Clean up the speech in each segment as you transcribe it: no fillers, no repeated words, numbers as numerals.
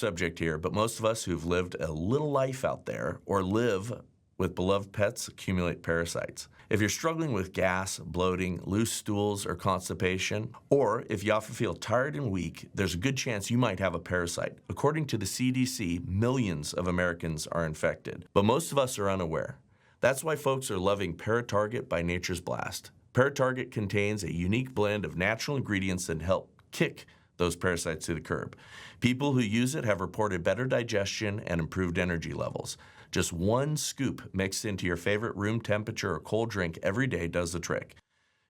subject here, but most of us who've lived a little life out there or live with beloved pets accumulate parasites. If you're struggling with gas, bloating, loose stools, or constipation, or if you often feel tired and weak, there's a good chance you might have a parasite. According to the CDC, millions of Americans are infected, but most of us are unaware. That's why folks are loving Paratarget by Nature's Blast. Paratarget contains a unique blend of natural ingredients that help kick those parasites to the curb. People who use it have reported better digestion and improved energy levels. Just one scoop mixed into your favorite room temperature or cold drink every day does the trick.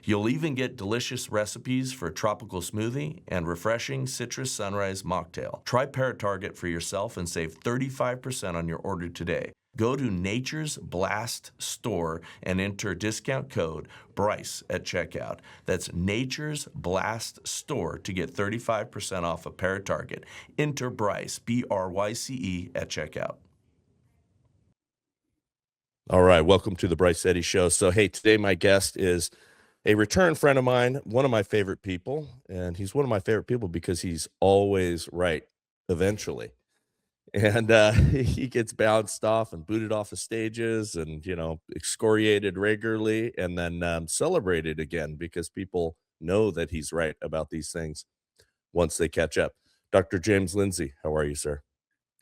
You'll even get delicious recipes for a tropical smoothie and refreshing citrus sunrise mocktail. Try Paratarget for yourself and save 35% on your order today. Go to Nature's Blast store and enter discount code Bryce at checkout. That's Nature's Blast store to get 35% off of Paratarget. Enter Bryce, B-R-Y-C-E, at checkout. All right, welcome to the Bryce Eddy Show. So, hey, today my guest is a return friend of mine, one of my favorite people, and he's one of my favorite people because he's always right eventually. And he gets bounced off and booted off of stages and, excoriated regularly and then celebrated again because people know that he's right about these things once they catch up. Dr. James Lindsay, how are you, sir?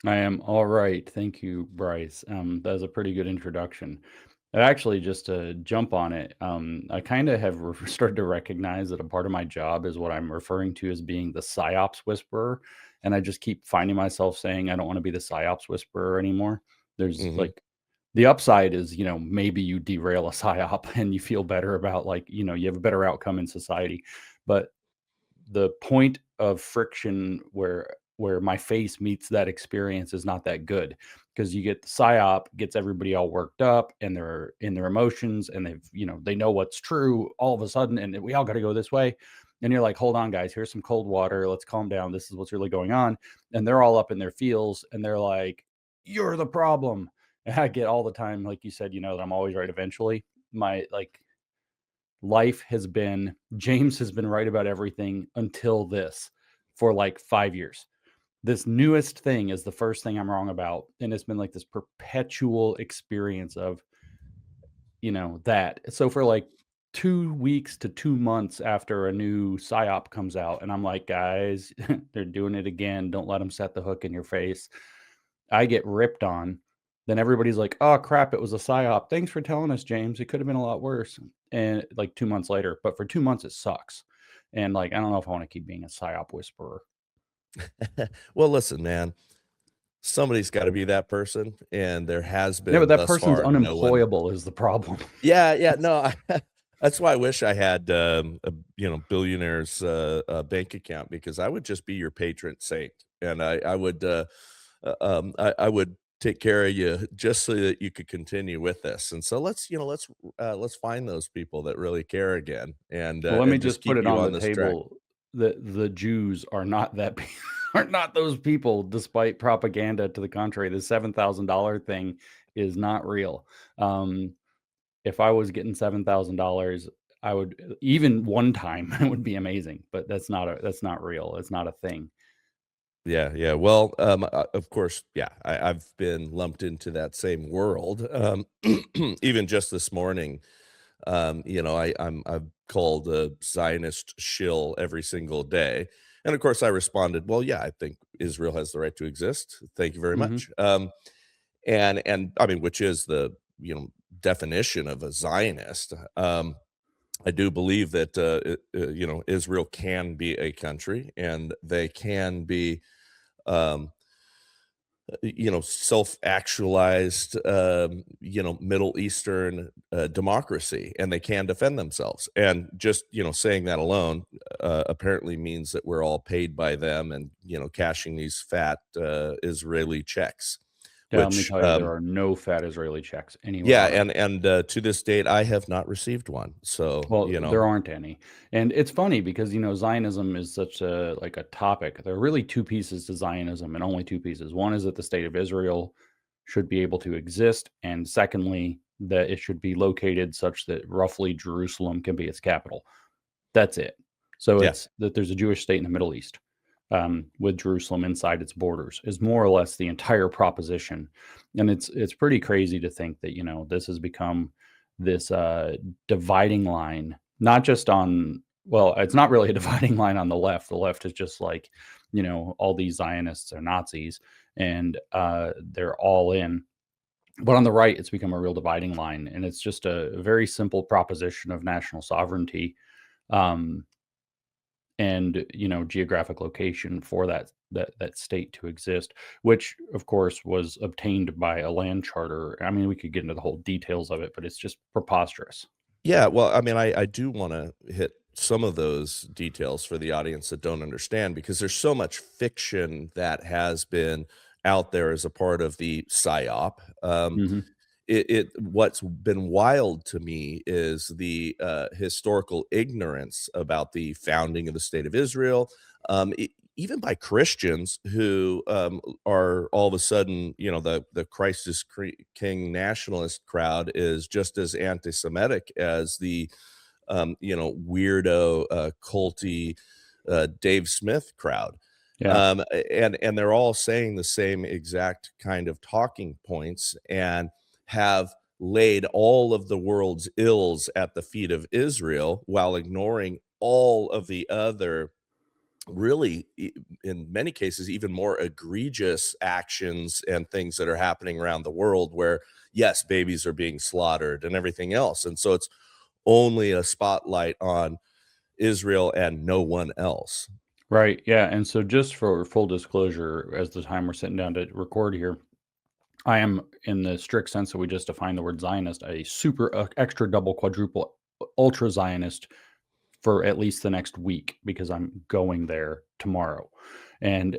I am all right. Thank you, Bryce. That was a pretty good introduction. Actually, just to jump on it, I kind of have started to recognize that a part of my job is what I'm referring to as being the psyops whisperer. And I just keep finding myself saying, I don't want to be the psyops whisperer anymore. There's like the upside is, maybe you derail a psyop and you feel better about you have a better outcome in society. But the point of friction where my face meets that experience is not that good, because you get the psyop gets everybody all worked up and they're in their emotions and they know what's true all of a sudden and we all got to go this way. And you're like, hold on, guys, here's some cold water. Let's calm down. This is what's really going on. And they're all up in their feels and they're like, you're the problem. And I get all the time, like you said, that I'm always right eventually. My life has been, James has been right about everything until this for 5 years. This newest thing is the first thing I'm wrong about. And it's been this perpetual experience of, that. So for 2 weeks to 2 months after a new psyop comes out, and I'm like, guys, they're doing it again. Don't let them set the hook in your face. I get ripped on. Then everybody's like, oh crap, it was a psyop. Thanks for telling us, James. It could have been a lot worse. And 2 months later, but for 2 months, it sucks. And I don't know if I want to keep being a psyop whisperer. Well, listen, man, somebody's got to be that person, and there has been. Yeah, but that person's unemployable is the problem. Yeah, no, that's why I wish I had a billionaire's bank account, because I would just be your patron saint, and I would take care of you just so that you could continue with this. And so let's find those people that really care again. And well, let me and just put it on the table. The Jews are not that are not those people, despite propaganda to the contrary. The $7,000 thing is not real. If I was getting $7,000, I would, even one time, it would be amazing. But that's not real. It's not a thing. Yeah. Well, of course, yeah. I've been lumped into that same world. Even just this morning, I'm called a Zionist shill every single day. And of course I responded, well, yeah, I think Israel has the right to exist. Thank you very much. And I mean, which is the, definition of a Zionist. I do believe that, Israel can be a country, and they can be, self-actualized, Middle Eastern democracy, and they can defend themselves. And just, saying that alone apparently means that we're all paid by them and, cashing these fat Israeli checks. Yeah, let me tell you, there are no fat Israeli checks anywhere. Yeah, and to this date, I have not received one. So, well, there aren't any. And it's funny because, Zionism is such a topic. There are really two pieces to Zionism, and only two pieces. One is that the state of Israel should be able to exist. And secondly, that it should be located such that roughly Jerusalem can be its capital. That's it. So it's that there's a Jewish state in the Middle East. with Jerusalem inside its borders, is more or less the entire proposition. And it's pretty crazy to think that, this has become this dividing line, not just on, well, it's not really a dividing line on the left. The left is just like, all these Zionists are Nazis, and they're all in. But on the right, it's become a real dividing line, and it's just a very simple proposition of national sovereignty, um, and geographic location for that state to exist, which of course was obtained by a land charter. I mean, we could get into the whole details of it, but it's just preposterous. Yeah, well, I mean, I do want to hit some of those details for the audience that don't understand, because there's so much fiction that has been out there as a part of the psyop. Hmm. What's been wild to me is the historical ignorance about the founding of the state of Israel, even by Christians who are all of a sudden, the Christ is King nationalist crowd is just as anti-Semitic as the weirdo, culty, Dave Smith crowd. Yeah. And they're all saying the same exact kind of talking points, and have laid all of the world's ills at the feet of Israel while ignoring all of the other, really, in many cases, even more egregious actions and things that are happening around the world, where, yes, babies are being slaughtered and everything else. And so it's only a spotlight on Israel and no one else. Right. Yeah. And so, just for full disclosure, as the time we're sitting down to record here, I am, in the strict sense that we just defined the word Zionist, a super extra double quadruple ultra Zionist for at least the next week, because I'm going there tomorrow. And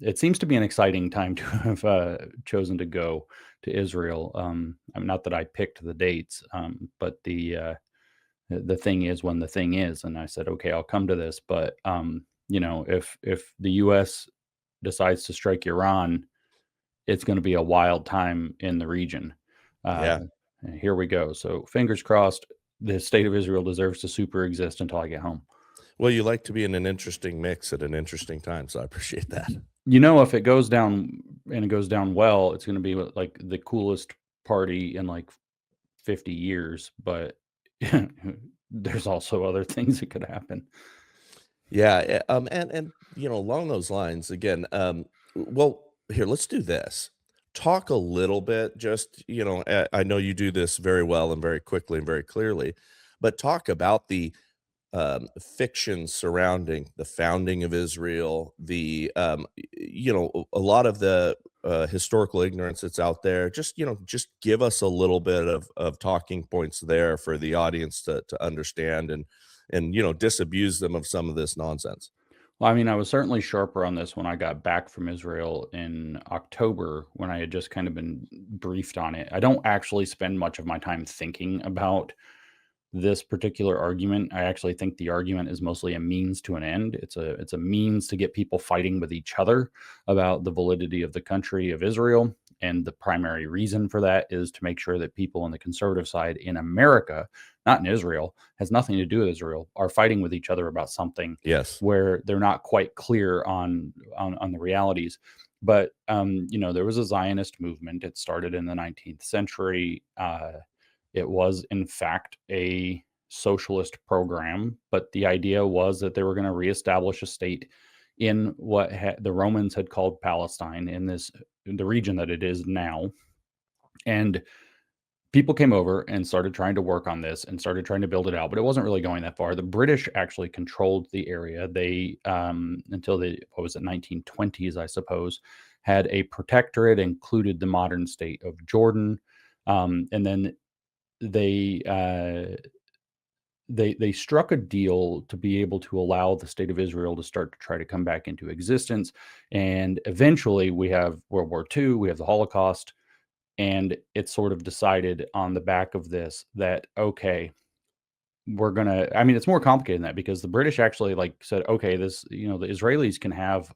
it seems to be an exciting time to have chosen to go to Israel. Not that I picked the dates, but the thing is when the thing is, and I said, okay, I'll come to this. But if the U.S. decides to strike Iran, it's going to be a wild time in the region. Yeah. And here we go. So fingers crossed, the state of Israel deserves to super exist until I get home. Well, you like to be in an interesting mix at an interesting time, so I appreciate that. If it goes down and it goes down well, it's going to be like the coolest party in like 50 years. But there's also other things that could happen. Yeah, and along those lines, again, well, here, let's do this. Talk a little bit, just, I know you do this very well and very quickly and very clearly, but talk about the fiction surrounding the founding of Israel, a lot of the historical ignorance that's out there. Just give us a little bit of talking points there for the audience to understand, and disabuse them of some of this nonsense. Well, I mean, I was certainly sharper on this when I got back from Israel in October, when I had just kind of been briefed on it. I don't actually spend much of my time thinking about this particular argument. I actually think the argument is mostly a means to an end. It's a means to get people fighting with each other about the validity of the country of Israel. And the primary reason for that is to make sure that people on the conservative side in America, not in Israel, has nothing to do with Israel, are fighting with each other about something Yes. where they're not quite clear on the realities. But there was a Zionist movement. It started in the 19th century. It was, in fact, a socialist program, but the idea was that they were going to reestablish a state in what the Romans had called Palestine, in the region that it is now. And people came over and started trying to work on this and started trying to build it out, but it wasn't really going that far. The British actually controlled the area. They, until the, 1920s, I suppose, had a protectorate, included the modern state of Jordan. And then they struck a deal to be able to allow the state of Israel to start to try to come back into existence. And eventually we have World War II, we have the Holocaust, and it's sort of decided on the back of this that, okay, it's more complicated than that, because the British actually said, okay, this, the Israelis can have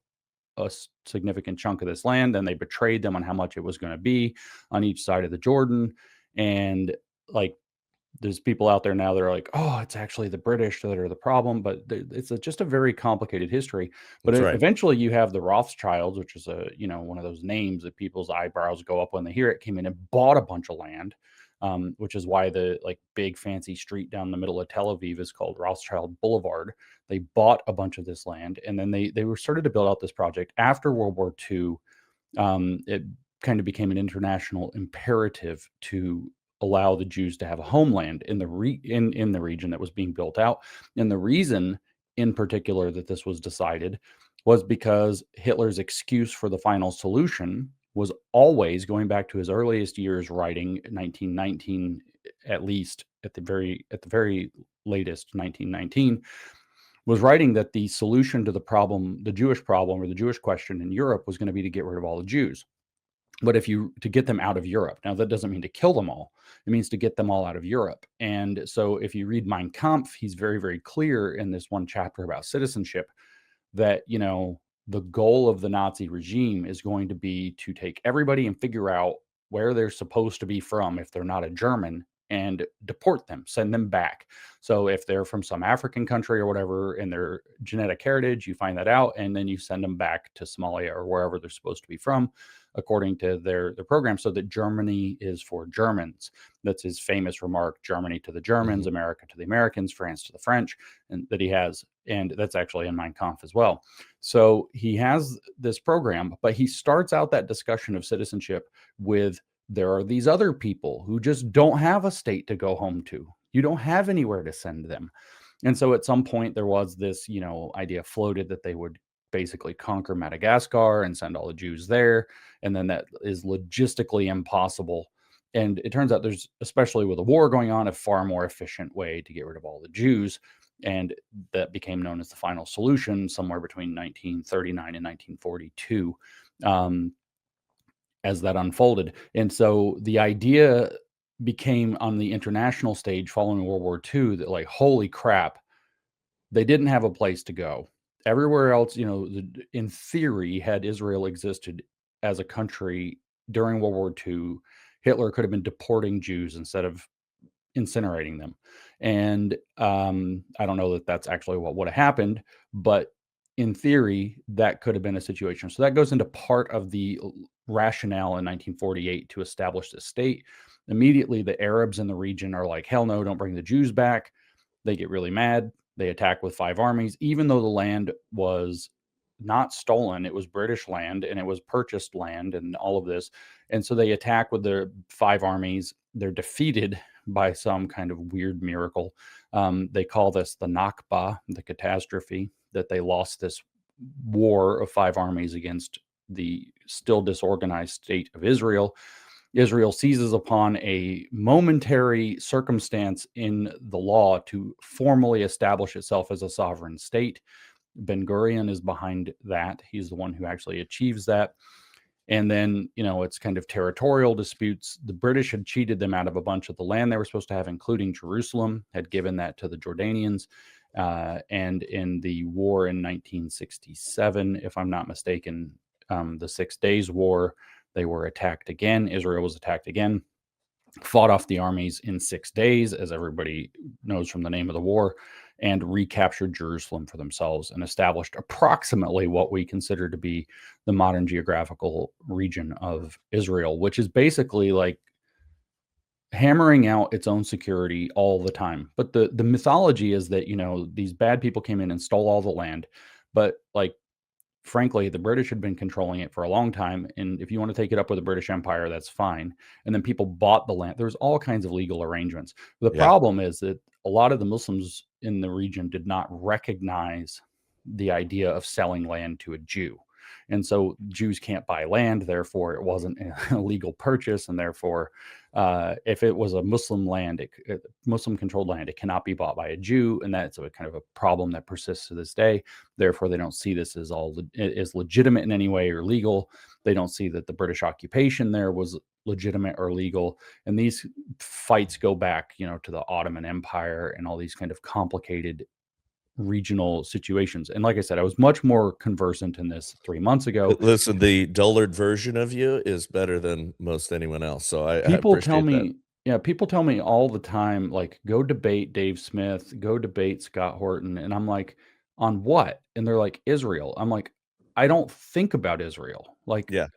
a significant chunk of this land, and they betrayed them on how much it was going to be on each side of the Jordan. And there's people out there now that are like, oh, it's actually the British that are the problem, but it's just a very complicated history. But That's right. eventually you have the Rothschilds, which is one of those names that people's eyebrows go up when they hear it, came in and bought a bunch of land, which is why the like big fancy street down the middle of Tel Aviv is called Rothschild Boulevard. They bought a bunch of this land, and then they were started to build out this project after World War II. It kind of became an international imperative to allow the Jews to have a homeland in the in the region that was being built out. And the reason in particular that this was decided was because Hitler's excuse for the final solution was always going back to his earliest years writing, 1919, at least at the very latest 1919, was writing that the solution to the problem, the Jewish problem or the Jewish question in Europe, was going to be to get rid of all the Jews. But to get them out of Europe. Now, that doesn't mean to kill them all. It means to get them all out of Europe. And so if you read Mein Kampf, he's very, very clear in this one chapter about citizenship that, the goal of the Nazi regime is going to be to take everybody and figure out where they're supposed to be from if they're not a German, and deport them, send them back. So if they're from some African country or whatever in their genetic heritage, you find that out, and then you send them back to Somalia or wherever they're supposed to be from, according to their program, so that Germany is for Germans. That's his famous remark: Germany to the Germans, America to the Americans, France to the French, and that he has. And that's actually in Mein Kampf as well. So he has this program, but he starts out that discussion of citizenship with, there are these other people who just don't have a state to go home to. You don't have anywhere to send them. And so at some point there was this, idea floated that they would basically conquer Madagascar and send all the Jews there. And then that is logistically impossible. And it turns out there's, especially with a war going on, a far more efficient way to get rid of all the Jews. And that became known as the final solution somewhere between 1939 and 1942. As that unfolded. And so the idea became on the international stage following World War II that, like, holy crap, they didn't have a place to go. Everywhere else, in theory, had Israel existed as a country during World War II, Hitler could have been deporting Jews instead of incinerating them. And I don't know that that's actually what would have happened, but in theory, that could have been a situation. So that goes into part of the rationale in 1948 to establish the state. Immediately, the Arabs in the region are like, hell no, don't bring the Jews back. They get really mad. They attack with 5 armies, even though the land was not stolen. It was British land, and it was purchased land, and all of this. And so they attack with their 5 armies. They're defeated by some kind of weird miracle. They call this the Nakba, the catastrophe, that they lost this war of 5 armies against the still disorganized state of Israel. Israel seizes upon a momentary circumstance in the law to formally establish itself as a sovereign state. Ben Gurion is behind that. He's the one who actually achieves that. And then, it's kind of territorial disputes. The British had cheated them out of a bunch of the land they were supposed to have, including Jerusalem, had given that to the Jordanians. And in the war in 1967, if I'm not mistaken, the 6 Days War, they were attacked again. Israel was attacked again, fought off the armies in 6 days, as everybody knows from the name of the war, and recaptured Jerusalem for themselves and established approximately what we consider to be the modern geographical region of Israel, which is basically like hammering out its own security all the time. But the mythology is that, these bad people came in and stole all the land. But, like, frankly, the British had been controlling it for a long time. And if you want to take it up with the British Empire, that's fine. And then people bought the land. There's all kinds of legal arrangements. The problem is that a lot of the Muslims in the region did not recognize the idea of selling land to a Jew. And so Jews can't buy land. Therefore, it wasn't a legal purchase. And therefore, if it was a Muslim land, Muslim-controlled land, it cannot be bought by a Jew. And that's a kind of a problem that persists to this day. Therefore, they don't see this as as legitimate in any way or legal. They don't see that the British occupation there was legitimate or legal. And these fights go back, to the Ottoman Empire and all these kind of complicated regional situations. And like I said, I was much more conversant in this 3 months ago. Listen, the dullard version of you is better than most anyone else. So I People appreciate tell me that. Yeah, people tell me all the time, like, go debate Dave Smith, go debate Scott Horton. And I'm like, on what? And they're like, Israel. I'm like, I don't think about Israel. Like, Yeah.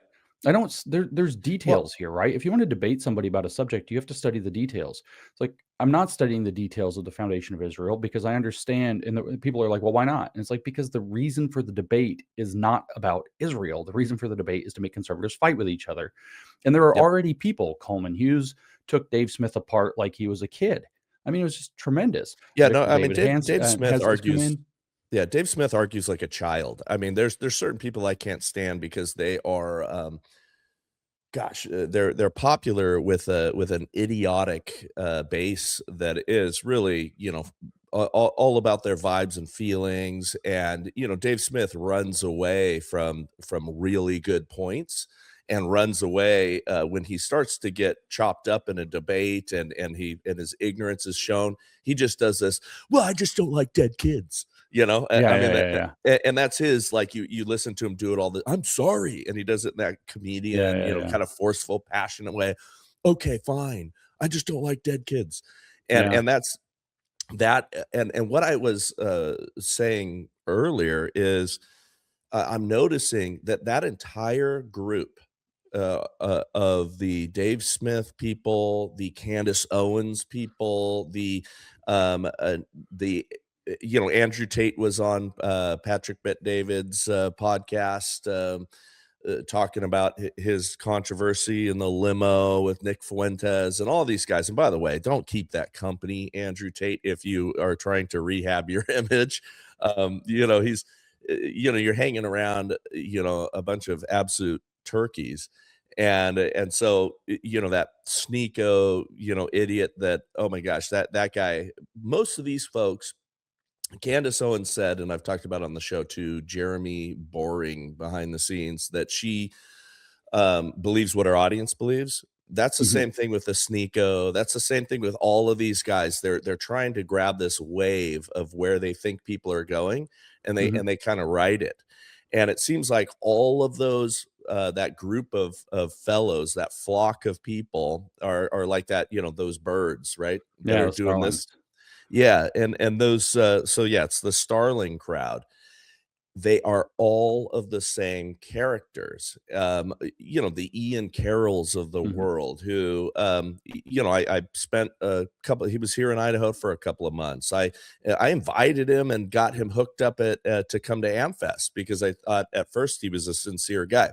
I don't, there's Well, details here, right? If you want to debate somebody about a subject, you have to study the details. It's like, I'm not studying the details of the foundation of Israel because I understand. And people are like, well, why not? And it's like, because the reason for the debate is not about Israel. The reason for the debate is to make conservatives fight with each other. And there are yep. already people, Coleman Hughes took Dave Smith apart like he was a kid. I mean, it was just tremendous. Yeah, no, Victor I mean, David Dave Smith has come argues. in. Yeah, Dave Smith argues like a child. I mean, there's certain people I can't stand because they are, gosh, they're popular with an idiotic base that is really, all about their vibes and feelings. And Dave Smith runs away from really good points, and runs away when he starts to get chopped up in a debate, and his ignorance is shown. He just does this. Well, I just don't like dead kids. Yeah, I yeah, mean, yeah, yeah, and that's his, like, you listen to him do it all the, I'm sorry, and he does it in that yeah, comedian, yeah, yeah, kind of forceful, passionate way. Okay, fine. I just don't like dead kids. And yeah. that's that. And what I was saying earlier is, I'm noticing that entire group of the Dave Smith people, the Candace Owens people, the Andrew Tate was on Patrick Bet David's podcast, talking about his controversy in the limo with Nick Fuentes and all these guys. And by the way, don't keep that company, Andrew Tate, if you are trying to rehab your image. He's, you're hanging around, a bunch of absolute turkeys. And so, that sneako, idiot that, oh my gosh, that guy, most of these folks, Candace Owens said, and I've talked about on the show too, Jeremy Boring behind the scenes, that she believes what her audience believes. That's the Mhm, same thing with the Sneeko. That's the same thing with all of these guys. They're trying to grab this wave of where they think people are going, and they mhm. kind of ride it. And it seems like all of those, that group of fellows, that flock of people are like that. Those birds, right, that Yeah, are the doing Starlings. this. Yeah, and those, so yeah, it's the Starling crowd. They are all of the same characters. The Ian Carrolls of the Mhm. world who, I spent a couple, he was here in Idaho for a couple of months. I invited him and got him hooked up to come to AmFest because I thought at first he was a sincere guy.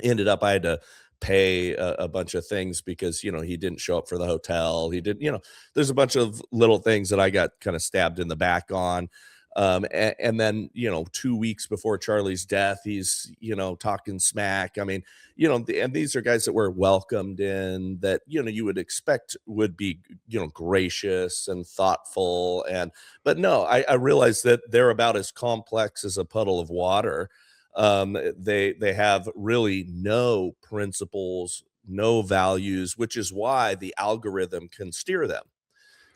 Ended up I had to pay a bunch of things because he didn't show up for the hotel. He didn't, there's a bunch of little things that I got kind of stabbed in the back on. And then 2 weeks before Charlie's death, he's talking smack. I mean, and these are guys that were welcomed in, that you would expect would be gracious and thoughtful. And but no, I realized that they're about as complex as a puddle of water. They have really no principles, no values, which is why the algorithm can steer them.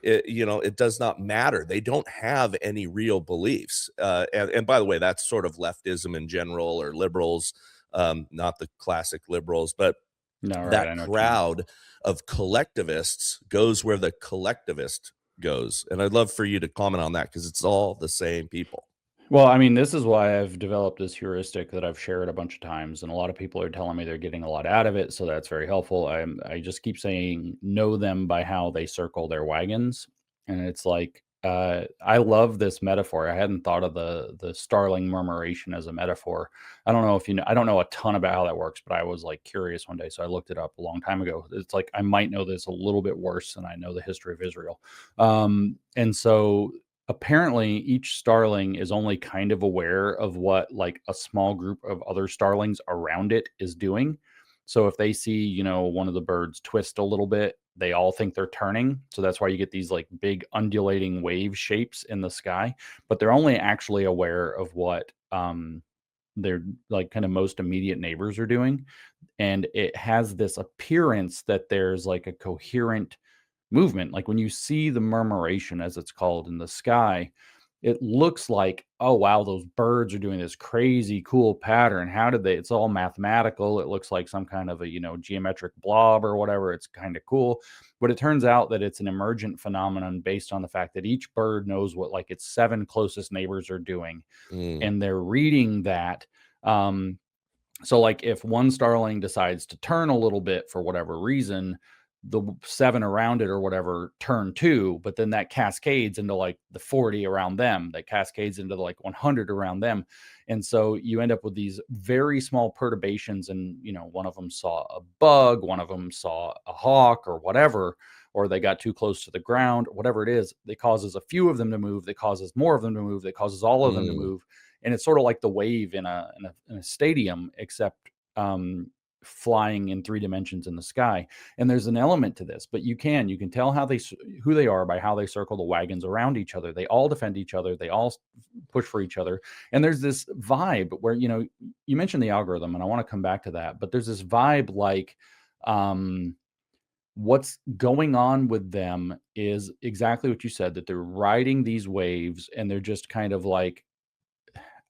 It does not matter. They don't have any real beliefs. And by the way, that's sort of leftism in general, or liberals, not the classic liberals, but No, right, that I know what you mean. crowd of collectivists goes where the collectivist goes. And I'd love for you to comment on that because it's all the same people. Well, I mean, this is why I've developed this heuristic that I've shared a bunch of times, and a lot of people are telling me they're getting a lot out of it, so that's very helpful. I just keep saying know them by how they circle their wagons, and it's like I love this metaphor. I hadn't thought of the starling murmuration as a metaphor. I don't know if you know. I don't know a ton about how that works, but I was like curious one day, so I looked it up a long time ago. It's like I might know this a little bit worse than I know the history of Israel, and so apparently each starling is only kind of aware of what like a small group of other starlings around it is doing. So if they see, one of the birds twist a little bit, they all think they're turning. So that's why you get these like big undulating wave shapes in the sky, but they're only actually aware of what their like kind of most immediate neighbors are doing. And it has this appearance that there's like a coherent movement. Like when you see the murmuration, as it's called, in the sky, it looks like, oh, wow, those birds are doing this crazy cool pattern. How did they? It's all mathematical. It looks like some kind of a, geometric blob or whatever. It's kind of cool. But it turns out that it's an emergent phenomenon based on the fact that each bird knows what like its 7 closest neighbors are doing. And they're reading that. So like if one starling decides to turn a little bit for whatever reason, the 7 around it or whatever turn too, but then that cascades into like the 40 around them, that cascades into like 100 around them. And so you end up with these very small perturbations. And, one of them saw a bug, one of them saw a hawk or whatever, or they got too close to the ground, whatever it is, that causes a few of them to move, that causes more of them to move, that causes all of them to move. And it's sort of like the wave in a stadium, except flying in 3 dimensions in the sky. And there's an element to this, but you can tell who they are by how they circle the wagons around each other. They all defend each other. They all push for each other. And there's this vibe where, you mentioned the algorithm, and I want to come back to that, but there's this vibe like, what's going on with them is exactly what you said, that they're riding these waves, and they're just kind of like,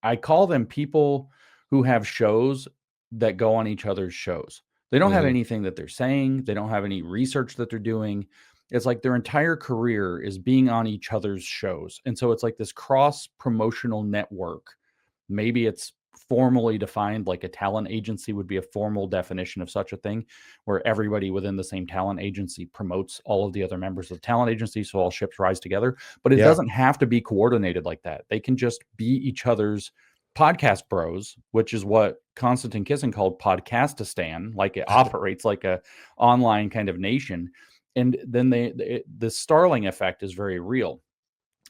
I call them people who have shows that go on each other's shows. They don't have anything that they're saying. They don't have any research that they're doing. It's like their entire career is being on each other's shows. And so it's like this cross promotional network. Maybe it's formally defined, like a talent agency would be a formal definition of such a thing, where everybody within the same talent agency promotes all of the other members of the talent agency, so all ships rise together. But it doesn't have to be coordinated like that. They can just be each other's podcast bros, which is what Konstantin Kisin called Podcastistan. Like it operates like a online kind of nation. And then the Starling effect is very real.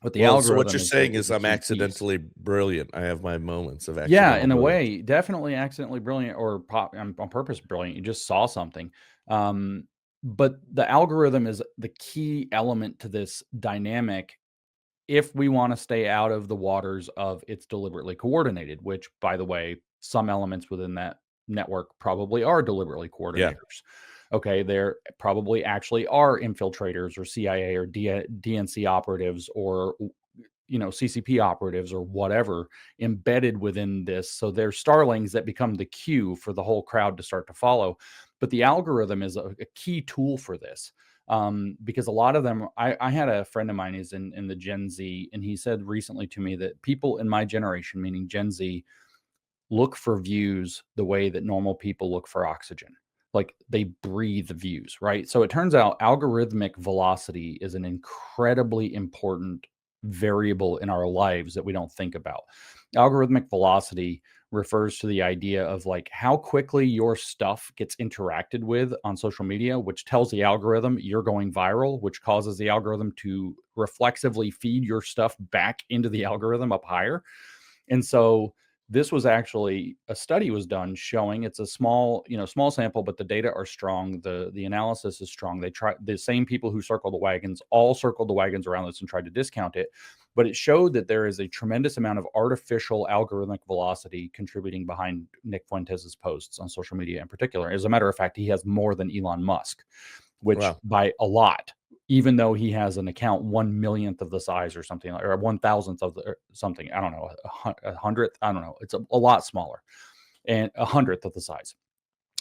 But the algorithm. So what you're saying is I'm accidentally brilliant. I have my moments of accidental in a brilliance. way, definitely accidentally brilliant, or on purpose brilliant. You just saw something. But the algorithm is the key element to this dynamic if we want to stay out of the waters of it's deliberately coordinated, which, by the way, some elements within that network probably are deliberately coordinators. Okay, there probably actually are infiltrators or CIA or DNC operatives or CCP operatives or whatever embedded within this. So they're starlings that become the cue for the whole crowd to start to follow. But the algorithm is a key tool for this. Because a lot of them, I had a friend of mine who's in the Gen Z, and he said recently to me that people in my generation, meaning Gen Z, look for views the way that normal people look for oxygen. Like they breathe views, right? So it turns out algorithmic velocity is an incredibly important variable in our lives that we don't think about. Algorithmic velocity refers to the idea of like how quickly your stuff gets interacted with on social media, which tells the algorithm you're going viral, which causes the algorithm to reflexively feed your stuff back into the algorithm up higher. And so this was actually a study was done showing it's a small sample, but the data are strong. The analysis is strong. They try the same people who circled the wagons all circled the wagons around this and tried to discount it. But it showed that there is a tremendous amount of artificial algorithmic velocity contributing behind Nick Fuentes' posts on social media in particular. As a matter of fact, he has more than Elon Musk, which by a lot, even though he has an account 1/1,000,000th of the size or something, or 1,000th of something. I don't know, 100th. I don't know. It's a lot smaller, and 100th of the size.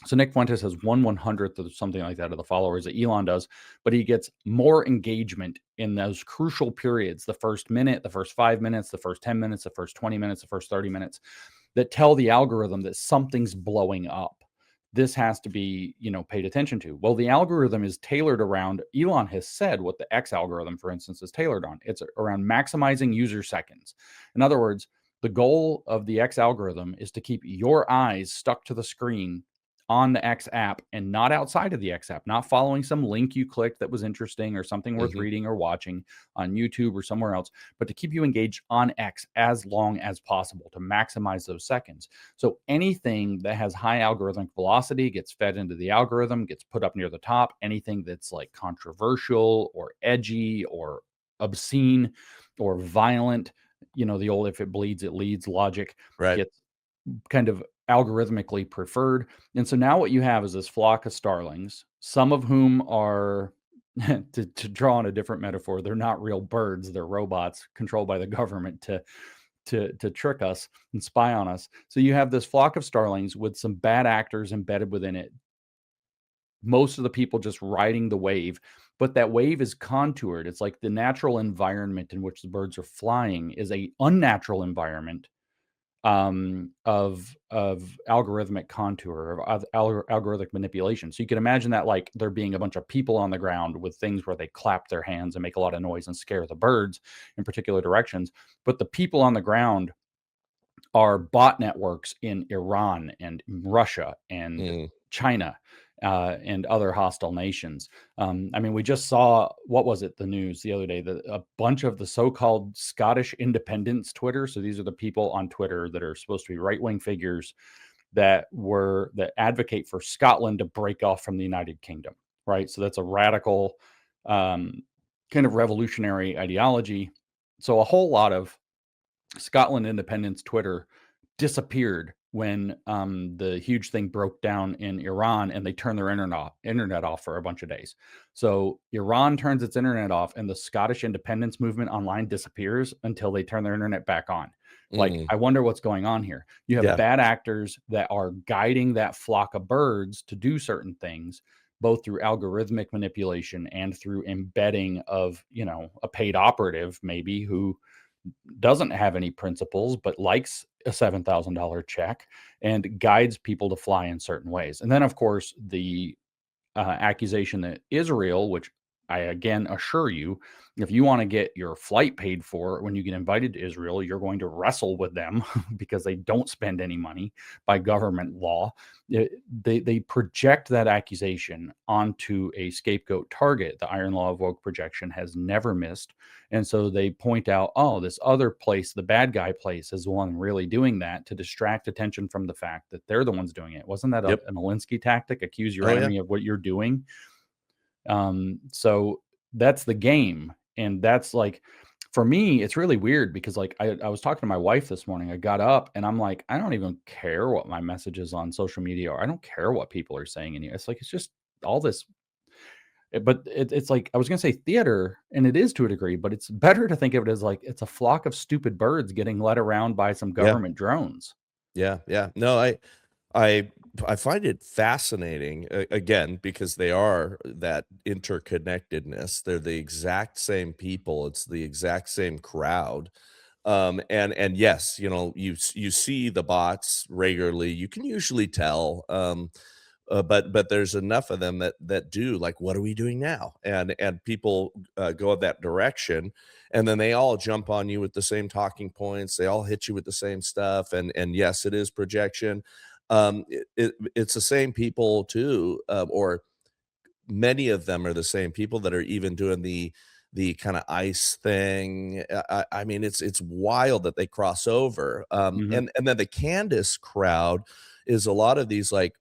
So Nick Fuentes has 1/100th of something like that of the followers that Elon does, but he gets more engagement in those crucial periods, the first minute, the first 5 minutes, the first 10 minutes, the first 20 minutes, the first 30 minutes, that tell the algorithm that something's blowing up. This has to be, paid attention to. Well, the algorithm is tailored around, Elon has said what the X algorithm, for instance, is tailored on. It's around maximizing user seconds. In other words, the goal of the X algorithm is to keep your eyes stuck to the screen on the X app and not outside of the X app, not following some link you clicked that was interesting or something worth reading or watching on YouTube or somewhere else, but to keep you engaged on X as long as possible to maximize those seconds. So anything that has high algorithmic velocity gets fed into the algorithm, gets put up near the top. Anything that's like controversial or edgy or obscene or violent, the old if it bleeds, it leads logic, gets kind of algorithmically preferred. And so now what you have is this flock of starlings, some of whom are to draw on a different metaphor, they're not real birds, they're robots controlled by the government to trick us and spy on us. So you have this flock of starlings with some bad actors embedded within it, most of the people just riding the wave, but that wave is contoured. It's like the natural environment in which the birds are flying is a unnatural environment of algorithmic contour, of algorithmic manipulation. So you can imagine that like there being a bunch of people on the ground with things where they clap their hands and make a lot of noise and scare the birds in particular directions. But the people on the ground are bot networks in Iran and Russia and Mm. China and other hostile nations. I mean, we just saw, what was it, the news the other day, that a bunch of the so-called Scottish independents Twitter. So these are the people on Twitter that are supposed to be right-wing figures that advocate for Scotland to break off from the United Kingdom, right? So that's a radical kind of revolutionary ideology. So a whole lot of Scotland independence Twitter disappeared when the huge thing broke down in Iran and they turned their internet off for a bunch of days. So Iran turns its internet off and the Scottish independence movement online disappears until they turn their internet back on. Like, Mm. I wonder what's going on here. You have Yeah. bad actors that are guiding that flock of birds to do certain things, both through algorithmic manipulation and through embedding of, a paid operative maybe who doesn't have any principles but likes a $7,000 check and guides people to fly in certain ways. And then, of course, the accusation that Israel, which I again assure you, if you want to get your flight paid for when you get invited to Israel, you're going to wrestle with them because they don't spend any money by government law. They project that accusation onto a scapegoat target. The iron law of woke projection has never missed. And so they point out, oh, this other place, the bad guy place, is the one really doing that to distract attention from the fact that they're the ones doing it. Wasn't that Yep. an Alinsky tactic? Accuse your Oh, yeah. enemy of what you're doing. So that's the game. And that's like, for me, it's really weird because like I was talking to my wife this morning. I got up and I'm like, I don't even care what my messages on social media are. I don't care what people are saying in here. It's like, it's just all this. But it's like, I was going to say theater, and it is to a degree, but it's better to think of it as like it's a flock of stupid birds getting led around by some Yeah. government drones. Yeah. Yeah. No, I find it fascinating again because they are that interconnectedness. They're the exact same people. It's the exact same crowd. And yes, you see the bots regularly. You can usually tell. But there's enough of them that do, like, what are we doing now? And people go that direction, and then they all jump on you with the same talking points. They all hit you with the same stuff, and yes, it is projection. It's the same people too, or many of them are the same people that are even doing the kind of ice thing. I mean, it's wild that they cross over. Mhm. And then the Candace crowd is a lot of these like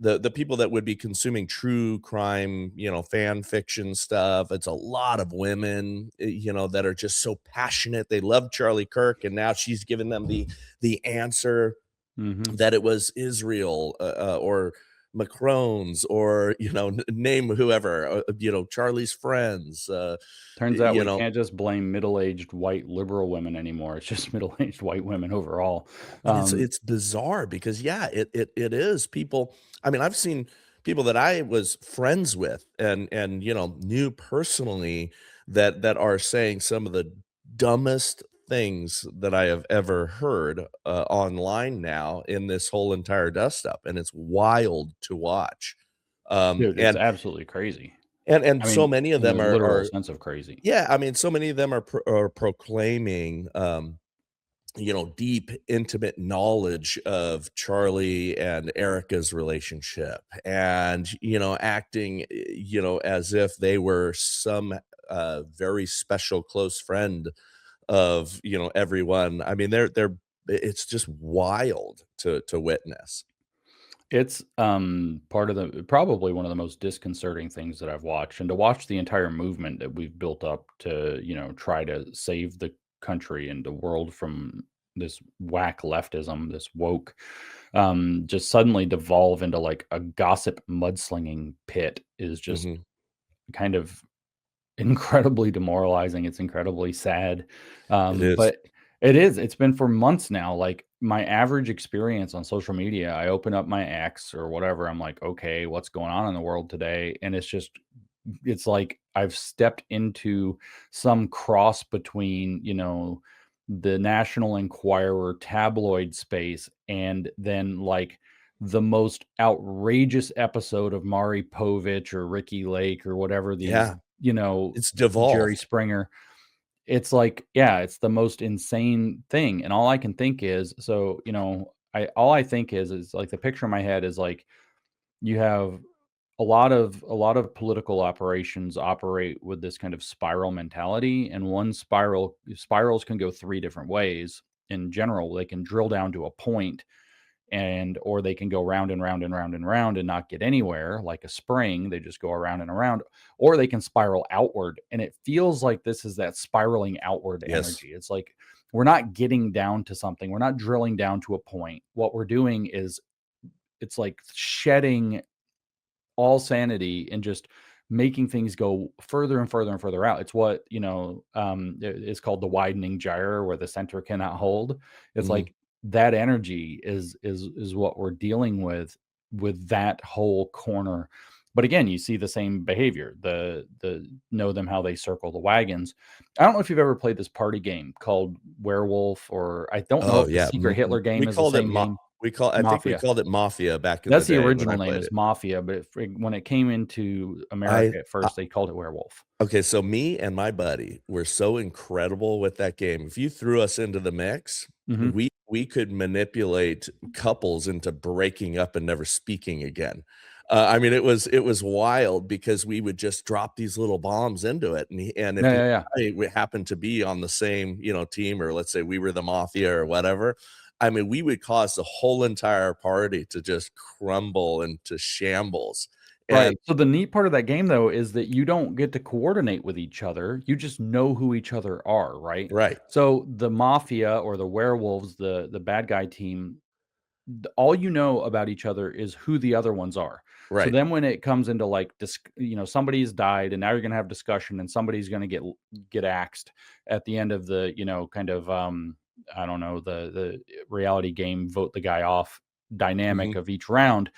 the people that would be consuming true crime, fan fiction stuff. It's a lot of women, that are just so passionate. They love Charlie Kirk, and now she's giving them the answer Mhm. that it was Israel or Macron's or name whoever, Charlie's friends. Turns out You we know, can't just blame middle-aged white liberal women anymore. It's just middle-aged white women overall. and it's Um, it's bizarre because yeah, it is people. I mean, I've seen people that I was friends with and knew personally that are saying some of the dumbest things that I have ever heard online now in this whole entire dust up, and it's wild to watch. Um, Dude, it's and absolutely crazy. and I so mean, many of in the them literal are sense of crazy. yeah, I mean, so many of them are proclaiming deep, intimate knowledge of Charlie and Erica's relationship and, acting, as if they were some very special close friend of, everyone. I mean, it's just wild to witness. It's part of the probably one of the most disconcerting things that I've watched, and to watch the entire movement that we've built up to, try to save the country and the world from this whack leftism, this woke, just suddenly devolve into like a gossip mudslinging pit is just Mhm. kind of incredibly demoralizing. It's incredibly sad. It is. But it's been for months now. Like my average experience on social media, I open up my X or whatever. I'm like, okay, what's going on in the world today? And it's like I've stepped into some cross between, the National Enquirer tabloid space and then like the most outrageous episode of Maury Povich or Ricky Lake or whatever these, Yeah. It's Jerry devolved. Springer. It's like, yeah, it's the most insane thing. And all I can think is, so, all I think is like the picture in my head is like you have a lot of political operations operate with this kind of spiral mentality, and spirals can go three different ways. In general, they can drill down to a point, or they can go round and round and round and round and not get anywhere, like a spring. They just go around and around, or they can spiral outward. And it feels like this is that spiraling outward Yes. energy. It's like we're not getting down to something. We're not drilling down to a point. What we're doing is it's like shedding all sanity and just making things go further and further and further out. It's what, it's called the widening gyre where the center cannot hold. It's Mhm. like that energy is what we're dealing with that whole corner. But again, you see the same behavior, the know them how they circle the wagons. I don't know if you've ever played this party game called Werewolf, or I don't know Oh, if the yeah. Secret Hitler We game is the called it same game. I think we Mafia. called it Mafia back in the That's the day when I original name played is it. Mafia, but when it came into I America at I first, they called it Werewolf. Okay, so me and my buddy were so incredible with that game. If you threw us into the mix, Mhm. we could manipulate couples into breaking up and never speaking again. I mean, it was wild because we would just drop these little bombs into it, and if Yeah, he yeah, yeah. and I we happened to be on the same, team, or let's say we were the mafia or whatever, I mean, we would cause the whole entire party to just crumble into shambles, and Right. So the neat part of that game, though, is that you don't get to coordinate with each other. You just know who each other are, right? right, So the Mafia or the Werewolves, the bad guy team, all you know about each other is who the other ones are. So right, then when it comes into like somebody's died and now you're going to have discussion and somebody's going to get axed at the end of the, kind of I don't know, the reality game vote the guy off dynamic mhm, of each round.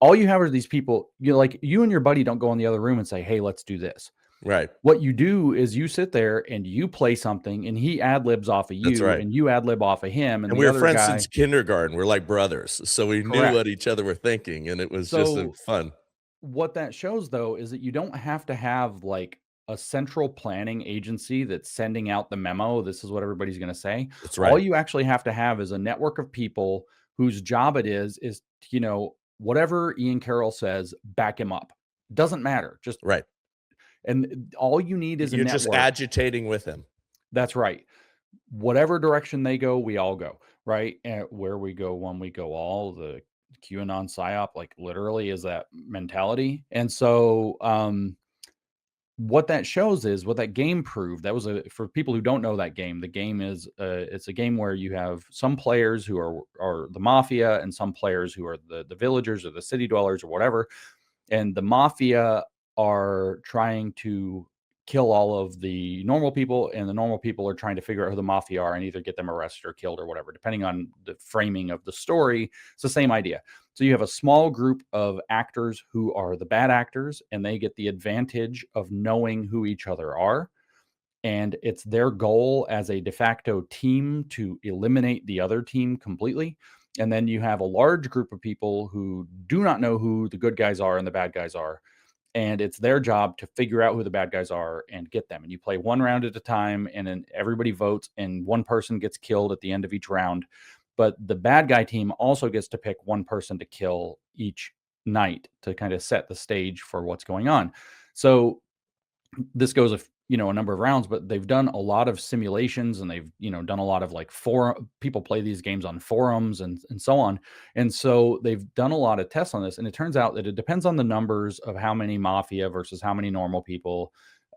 All you have are these people, like you and your buddy don't go in the other room and say, "Hey, let's do this." right. What you do is you sit there and you play something and he ad libs off of That's you right. and you ad lib off of him and And the we were other friends guy. since kindergarten, we're like brothers, so we knew Correct. what each other were thinking, and it was just, So fun. what that shows though is that you don't have to have like a central planning agency that's sending out the memo. This is what everybody's going to say. That's All right, you actually have to have is a network of people whose job it is, whatever Ian Carroll says, back him up. Doesn't matter. Just right. and all you need is a You're just network. agitating with him. That's right. Whatever direction they go, we all go, right? And where we go, one we go all. The QAnon psyop, like literally, is that mentality. And so, what that shows is what that game proved. That was for people who don't know that game. The game is it's a game where you have some players who are the mafia and some players who are the villagers or the city dwellers or whatever, and the mafia are trying to kill all of the normal people, and the normal people are trying to figure out who the mafia are and either get them arrested or killed or whatever, depending on the framing of the story. It's the same idea. So you have a small group of actors who are the bad actors, and they get the advantage of knowing who each other are, and it's their goal as a de facto team to eliminate the other team completely. And then you have a large group of people who do not know who the good guys are and the bad guys are, and it's their job to figure out who the bad guys are and get them. And you play one round at a time, and then everybody votes, and one person gets killed at the end of each round. But the bad guy team also gets to pick one person to kill each night to kind of set the stage for what's going on. So this goes a number of rounds, but they've done a lot of simulations, and they've done a lot of like forum people play these games on forums and so on. And so they've done a lot of tests on this, and it turns out that it depends on the numbers of how many mafia versus how many normal people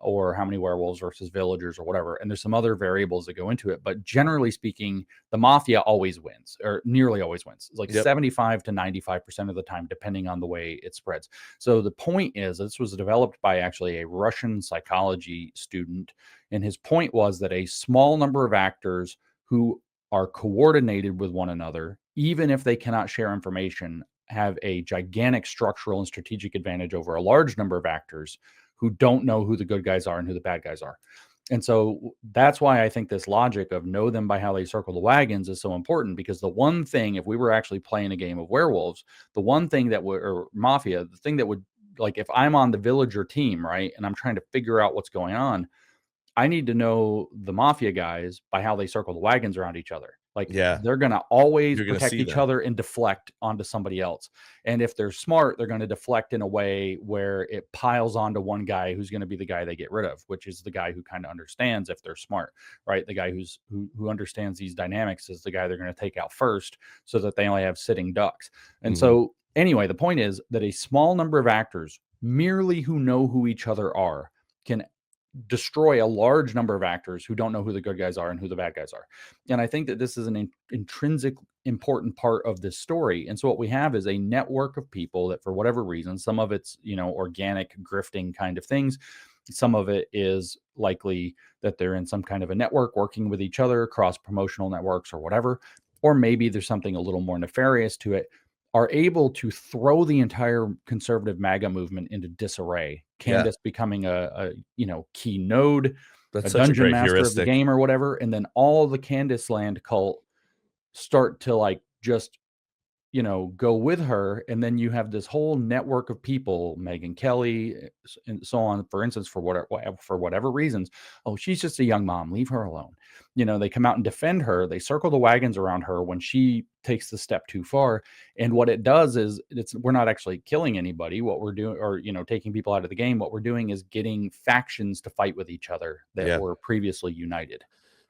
or how many werewolves versus villagers or whatever. And there's some other variables that go into it. But generally speaking, the mafia always wins, or nearly always wins. It's like 75 to 95% of the time, depending on the way it spreads. So the point is, this was developed by actually a Russian psychology student. And his point was that a small number of actors who are coordinated with one another, even if they cannot share information, have a gigantic structural and strategic advantage over a large number of actors who don't know who the good guys are and who the bad guys are. And so that's why I think this logic of know them by how they circle the wagons is so important, because the one thing, if we were actually playing a game of werewolves, the one thing that would, or mafia, the thing that would, like if I'm on the villager team, right, and I'm trying to figure out what's going on, I need to know the mafia guys by how they circle the wagons around each other. Like they're going to always protect each other and deflect onto somebody else. And if they're smart, they're going to deflect in a way where it piles onto one guy who's going to be the guy they get rid of, which is the guy who kind of understands if they're smart, right? The guy who understands these dynamics is the guy they're going to take out first, so that they only have sitting ducks. And so anyway, the point is that a small number of actors merely who know who each other are can destroy a large number of actors who don't know who the good guys are and who the bad guys are. And I think that this is an intrinsic important part of this story. And so what we have is a network of people that, for whatever reason, some of it's, organic grifting kind of things. Some of it is likely that they're in some kind of a network working with each other, cross promotional networks or whatever. Or maybe there's something a little more nefarious to it, are able to throw the entire conservative MAGA movement into disarray. Candace becoming a key node, a dungeon master of the game or whatever. And then all the Candace land cult start to just, go with her. And then you have this whole network of people, Megyn Kelly and so on, for instance, for whatever reasons. Oh, she's just a young mom, leave her alone. They come out and defend her. They circle the wagons around her when she takes the step too far. And what it does is we're not actually killing anybody. What we're doing, or, taking people out of the game, what we're doing is getting factions to fight with each other that were previously united.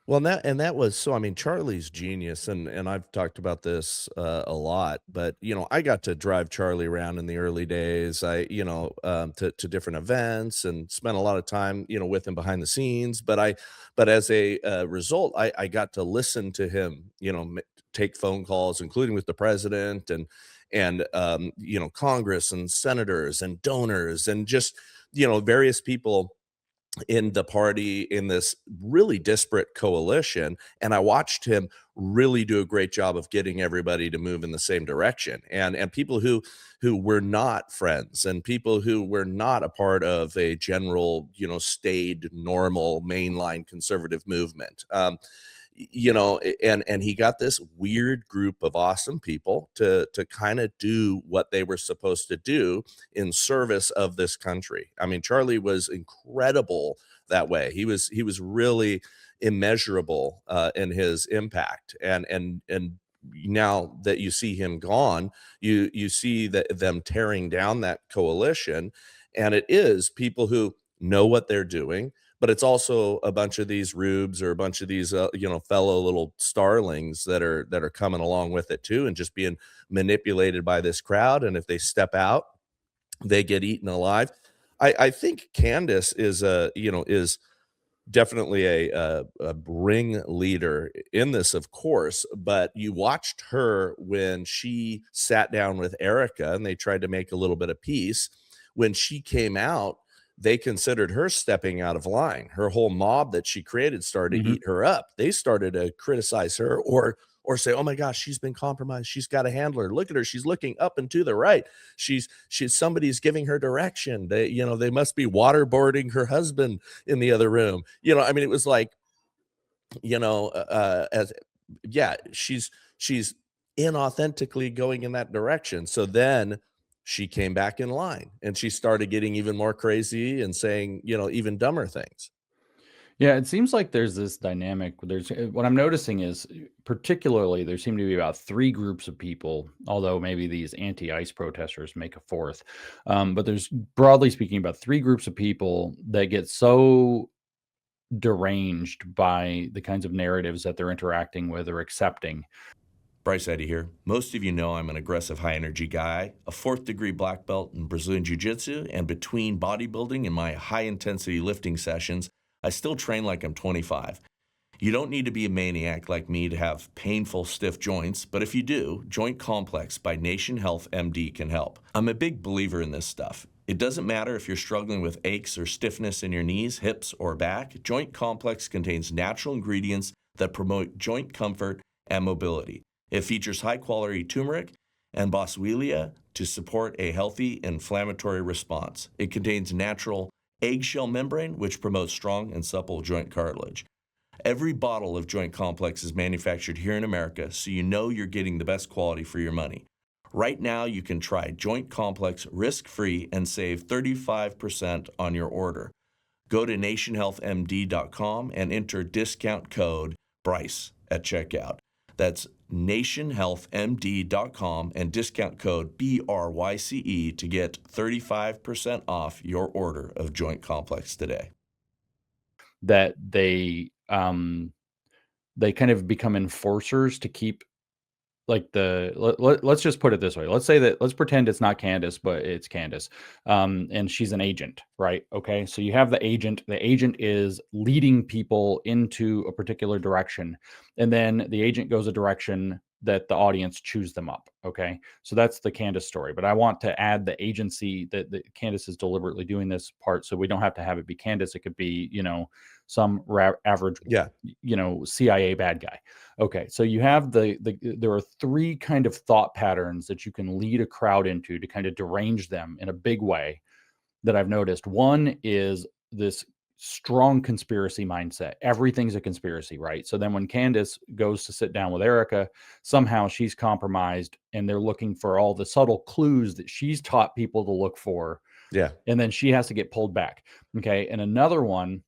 Well, that was so. I mean, Charlie's genius, and I've talked about this a lot. But I got to drive Charlie around in the early days. To different events and spent a lot of time, with him behind the scenes. But as a result, I got to listen to him, take phone calls, including with the president and Congress and senators and donors and just various people in the party in this really disparate coalition. And I watched him really do a great job of getting everybody to move in the same direction, and people who were not friends and people who were not a part of a general, staid, normal, mainline conservative movement. And he got this weird group of awesome people to kind of do what they were supposed to do in service of this country. I mean, Charlie was incredible that way. He was really immeasurable in his impact. And now that you see him gone, you see that them tearing down that coalition, and it is people who know what they're doing. But it's also a bunch of these rubes or a bunch of these, fellow little starlings that are coming along with it too, and just being manipulated by this crowd. And if they step out, they get eaten alive. I think Candace is definitely a ring leader in this, of course. But you watched her when she sat down with Erica and they tried to make a little bit of peace. When she came out, they considered her stepping out of line. Her whole mob that she created started to eat her up. They started to criticize her or say, "Oh my gosh, she's been compromised. She's got a handler. Look at her. She's looking up and to the right. She's somebody's giving her direction. They must be waterboarding her husband in the other room." I mean, it was like, she's inauthentically going in that direction. So then she came back in line and she started getting even more crazy and saying, even dumber things. Yeah, it seems like there's this dynamic. What I'm noticing is, particularly, there seem to be about three groups of people, although maybe these anti-ICE protesters make a fourth. But there's, broadly speaking, about three groups of people that get so deranged by the kinds of narratives that they're interacting with or accepting Bryce, Eddy here. Most of you know I'm an aggressive high-energy guy, a 4th-degree black belt in Brazilian Jiu-Jitsu, and between bodybuilding and my high-intensity lifting sessions, I still train like I'm 25. You don't need to be a maniac like me to have painful, stiff joints, but if you do, Joint Complex by Nation Health MD can help. I'm a big believer in this stuff. It doesn't matter if you're struggling with aches or stiffness in your knees, hips, or back, Joint Complex contains natural ingredients that promote joint comfort and mobility. It features high-quality turmeric and boswellia to support a healthy inflammatory response. It contains natural eggshell membrane, which promotes strong and supple joint cartilage. Every bottle of Joint Complex is manufactured here in America, so you know you're getting the best quality for your money. Right now, you can try Joint Complex risk-free and save 35% on your order. Go to nationhealthmd.com and enter discount code BRYCE at checkout. That's nationhealthmd.com and discount code BRYCE to get 35% off your order of Joint Complex today. That they kind of become enforcers to keep like let's just put it this way. Let's pretend it's not Candace, but it's Candace. And she's an agent, right? Okay. So you have the agent. The agent is leading people into a particular direction. And then the agent goes a direction that the audience chews them up. Okay. So that's the Candace story. But I want to add the agency that Candace is deliberately doing this part. So we don't have to have it be Candace. It could be, some average, Yeah. CIA bad guy. Okay, so you have there are three kind of thought patterns that you can lead a crowd into to kind of derange them in a big way that I've noticed. One is this strong conspiracy mindset. Everything's a conspiracy, right? So then when Candace goes to sit down with Erica, somehow she's compromised and they're looking for all the subtle clues that she's taught people to look for. Yeah. And then she has to get pulled back. Okay, and another one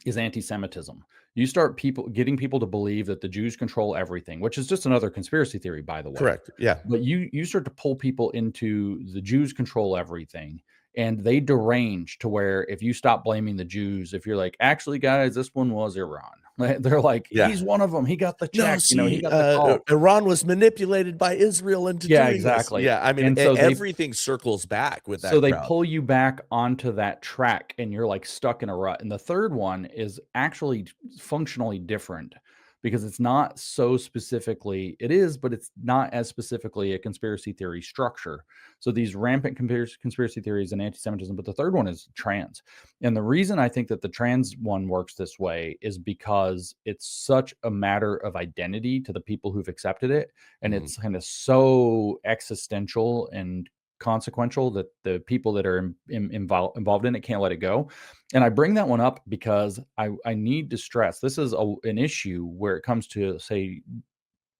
is anti-Semitism. You start getting people to believe that the Jews control everything, which is just another conspiracy theory, by the way. Correct. Yeah. But you start to pull people into the Jews control everything, and they derange to where if you stop blaming the Jews, if you're like, actually, guys, this one was Iran. They're like, he's one of them. He got the check. He got the call. Iran was manipulated by Israel into doing exactly. this. Yeah, I mean, and so everything circles back with that. So they pull you back onto that track, and you're like stuck in a rut. And the third one is actually functionally different because it's not so specifically, it is, but it's not as specifically a conspiracy theory structure. So these rampant conspiracy theories and anti-Semitism, but the third one is trans. And the reason I think that the trans one works this way is because it's such a matter of identity to the people who've accepted it. And it's kind of so existential and consequential that the people that are involved in it can't let it go. And I bring that one up because I need to stress this is an issue where it comes to, say,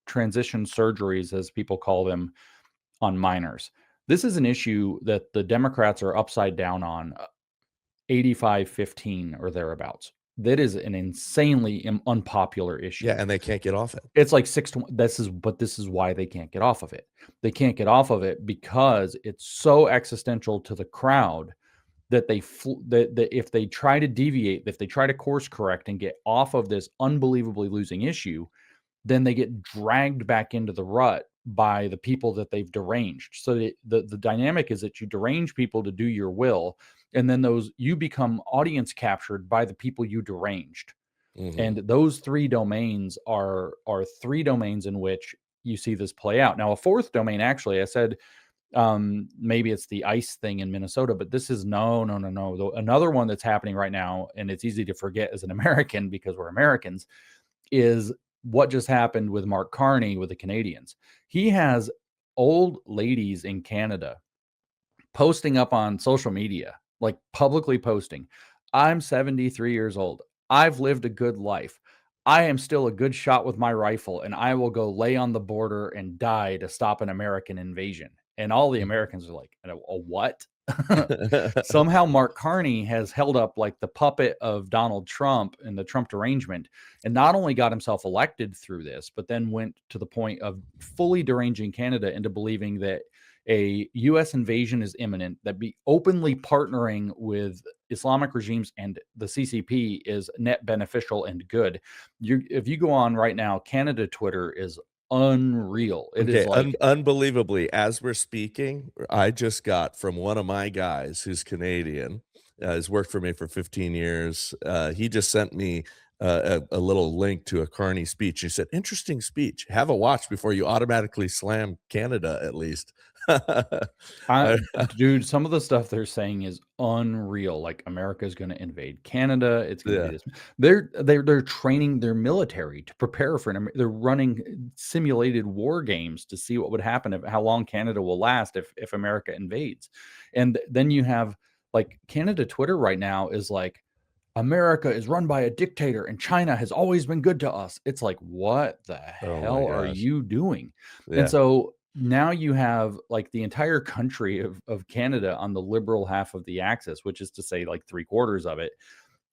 transition surgeries, as people call them, on minors. This is an issue that the Democrats are upside down on, 85-15 or thereabouts. That is an insanely unpopular issue. Yeah, and they can't get off it. It's like 6-1. This is why they can't get off of it. They can't get off of it because it's so existential to the crowd that that if they try to deviate, if they try to course correct and get off of this unbelievably losing issue, then they get dragged back into the rut by the people that they've deranged. So the dynamic is that you derange people to do your will, and then you become audience captured by the people you deranged. And those three domains are three domains in which you see this play out. Now, a fourth domain, actually, I said maybe it's the ICE thing in Minnesota, but this is no. Another one that's happening right now, and it's easy to forget as an American because we're Americans, is what just happened with Mark Carney with the Canadians. He has old ladies in Canada posting up on social media, like publicly posting, I'm 73 years old. I've lived a good life. I am still a good shot with my rifle, and I will go lay on the border and die to stop an American invasion. And all the Americans are like, a what? Somehow Mark Carney has held up like the puppet of Donald Trump and the Trump derangement, and not only got himself elected through this, but then went to the point of fully deranging Canada into believing that a U.S. invasion is imminent, that be openly partnering with Islamic regimes and the CCP is net beneficial and good. If you go on right now, Canada Twitter is unreal. It is Okay, like, unbelievably, as we're speaking, I just got from one of my guys who's Canadian, has worked for me for 15 years. He just sent me a little link to a Carney speech. He said, "Interesting speech. Have a watch before you automatically slam Canada, at least." I, dude, some of the stuff they're saying is unreal. Like America is going to invade Canada. It's going to be yeah. this. They're training their military to prepare for they're running simulated war games to see what would happen if how long Canada will last if America invades. And then you have like Canada Twitter right now is like America is run by a dictator and China has always been good to us. It's like, what the Oh my hell are gosh. you doing? And Yeah. so now you have like the entire country of Canada on the liberal half of the axis, which is to say like 3/4 of it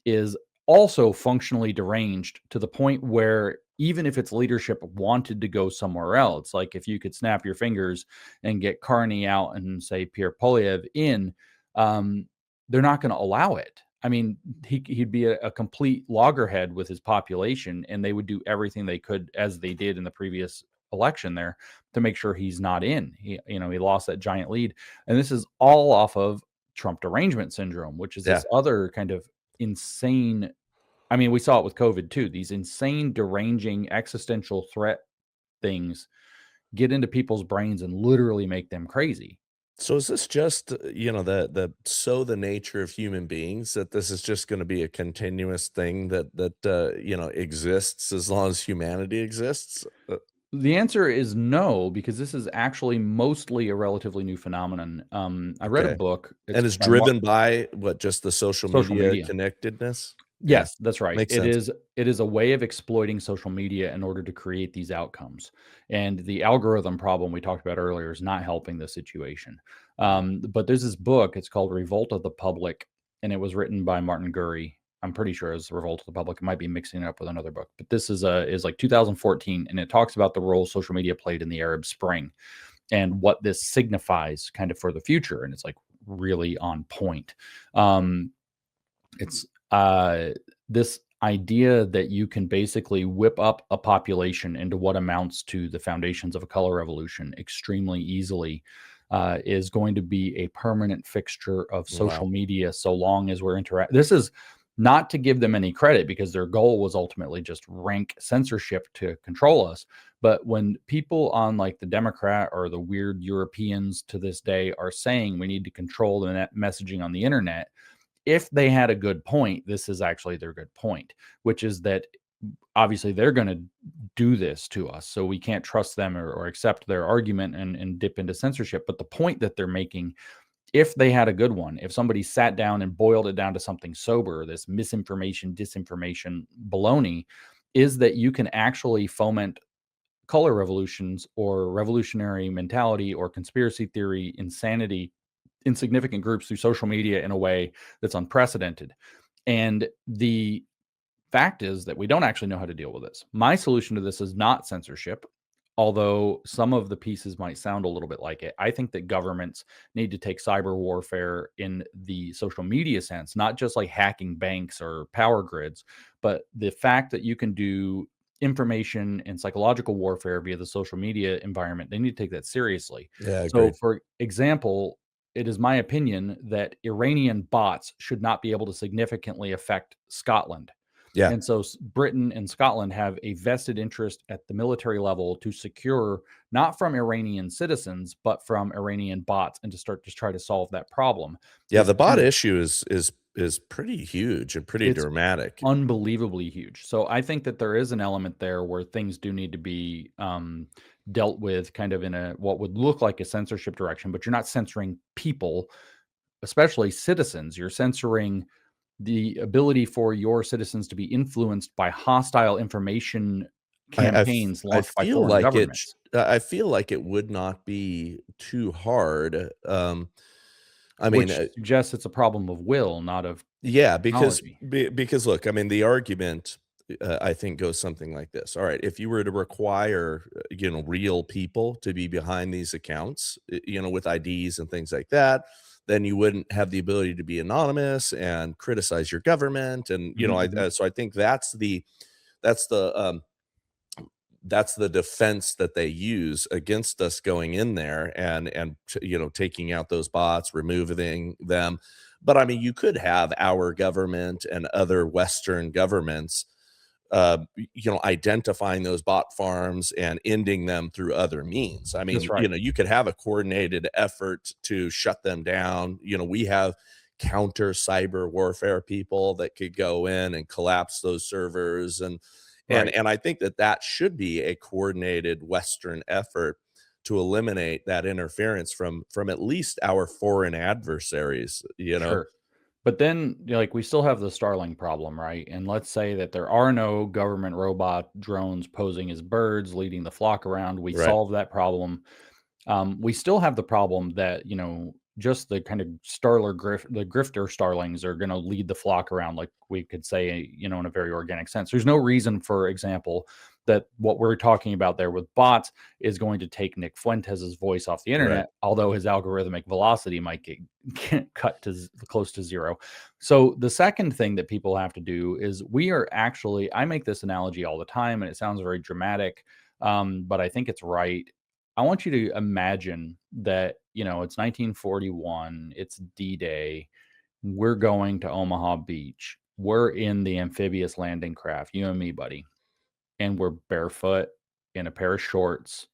is also functionally deranged to the point where even if its leadership wanted to go somewhere else, like if you could snap your fingers and get Carney out and say Pierre Polyev in, um, they're not going to allow it. I mean, he'd be a complete loggerhead with his population, and they would do everything they could, as they did in the previous election there, to make sure he's not in. He lost that giant lead, and this is all off of Trump derangement syndrome, which is Yeah. this other kind of insane. I mean, we saw it with COVID too. These insane, deranging, existential threat things get into people's brains and literally make them crazy. So is this just, the nature of human beings that this is just going to be a continuous thing that exists as long as humanity exists? The answer is no, because this is actually mostly a relatively new phenomenon. I read a Okay. book. It's And it's by Mark, driven by what, just the social social media media. connectedness? Yeah, Yes, that's right. makes It sense. is it is a way of exploiting social media in order to create these outcomes. And the algorithm problem we talked about earlier is not helping the situation. But there's this book, it's called Revolt of the Public, and it was written by Martin Gurry. I'm pretty sure it's Revolt of the Public. I might be mixing it up with another book, but this is like 2014, and it talks about the role social media played in the Arab Spring and what this signifies kind of for the future. And it's like really on point. Um, it's this idea that you can basically whip up a population into what amounts to the foundations of a color revolution extremely easily is going to be a permanent fixture of social Wow. media so long as we're interacting. This is not to give them any credit because their goal was ultimately just rank censorship to control us. But when people on like the Democrat or the weird Europeans to this day are saying we need to control the net messaging on the internet, if they had a good point, this is actually their good point, which is that obviously they're going to do this to us. So we can't trust them or accept their argument and dip into censorship. But the point that they're making, if they had a good one, if somebody sat down and boiled it down to something sober, this misinformation, disinformation baloney, is that you can actually foment color revolutions or revolutionary mentality or conspiracy theory insanity in significant groups through social media in a way that's unprecedented. And the fact is that we don't actually know how to deal with this. My solution to this is not censorship, although some of the pieces might sound a little bit like it. I think that governments need to take cyber warfare in the social media sense, not just like hacking banks or power grids, but the fact that you can do information and psychological warfare via the social media environment. They need to take that seriously. Yeah, So, agreed. for example, it is my opinion that Iranian bots should not be able to significantly affect Scotland. Yeah. And so Britain and Scotland have a vested interest at the military level to secure not from Iranian citizens, but from Iranian bots and to start to try to solve that problem. Yeah, It's the bot kind of issue is pretty huge and pretty it's dramatic. unbelievably huge. So I think that there is an element there where things do need to be dealt with kind of in a what would look like a censorship direction, but you're not censoring people, especially citizens. You're censoring the ability for your citizens to be influenced by hostile information campaigns I launched by feel foreign like governments, I feel like it would not be too hard. I mean, which suggests it's a problem of will, not of yeah, technology. because look, I mean, the argument I think goes something like this. All right, if you were to require real people to be behind these accounts, with IDs and things like that, then you wouldn't have the ability to be anonymous and criticize your government. And Mhm, mhm. so I think that's the that's the defense that they use against us going in there and taking out those bots, removing them. But I mean, you could have our government and other Western governments identifying those bot farms and ending them through other means. I mean, That's right. you could have a coordinated effort to shut them down. We have counter cyber warfare people that could go in and collapse those servers. Right. And I think that should be a coordinated Western effort to eliminate that interference from at least our foreign adversaries. Sure. But then, like, we still have the Starlink problem, right? And let's say that there are no government robot drones posing as birds, leading the flock around. We Right. solve that problem. We still have the problem that, just the kind of the grifter starlings are going to lead the flock around, like we could say, in a very organic sense. There's no reason, for example, that what we're talking about there with bots is going to take Nick Fuentes' voice off the internet, Right. although his algorithmic velocity might get cut to close to zero. So the second thing that people have to do is I make this analogy all the time, and it sounds very dramatic, but I think it's right. I want you to imagine that, it's 1941, it's D-Day, we're going to Omaha Beach, we're in the amphibious landing craft, you and me, buddy, and we're barefoot in a pair of shorts.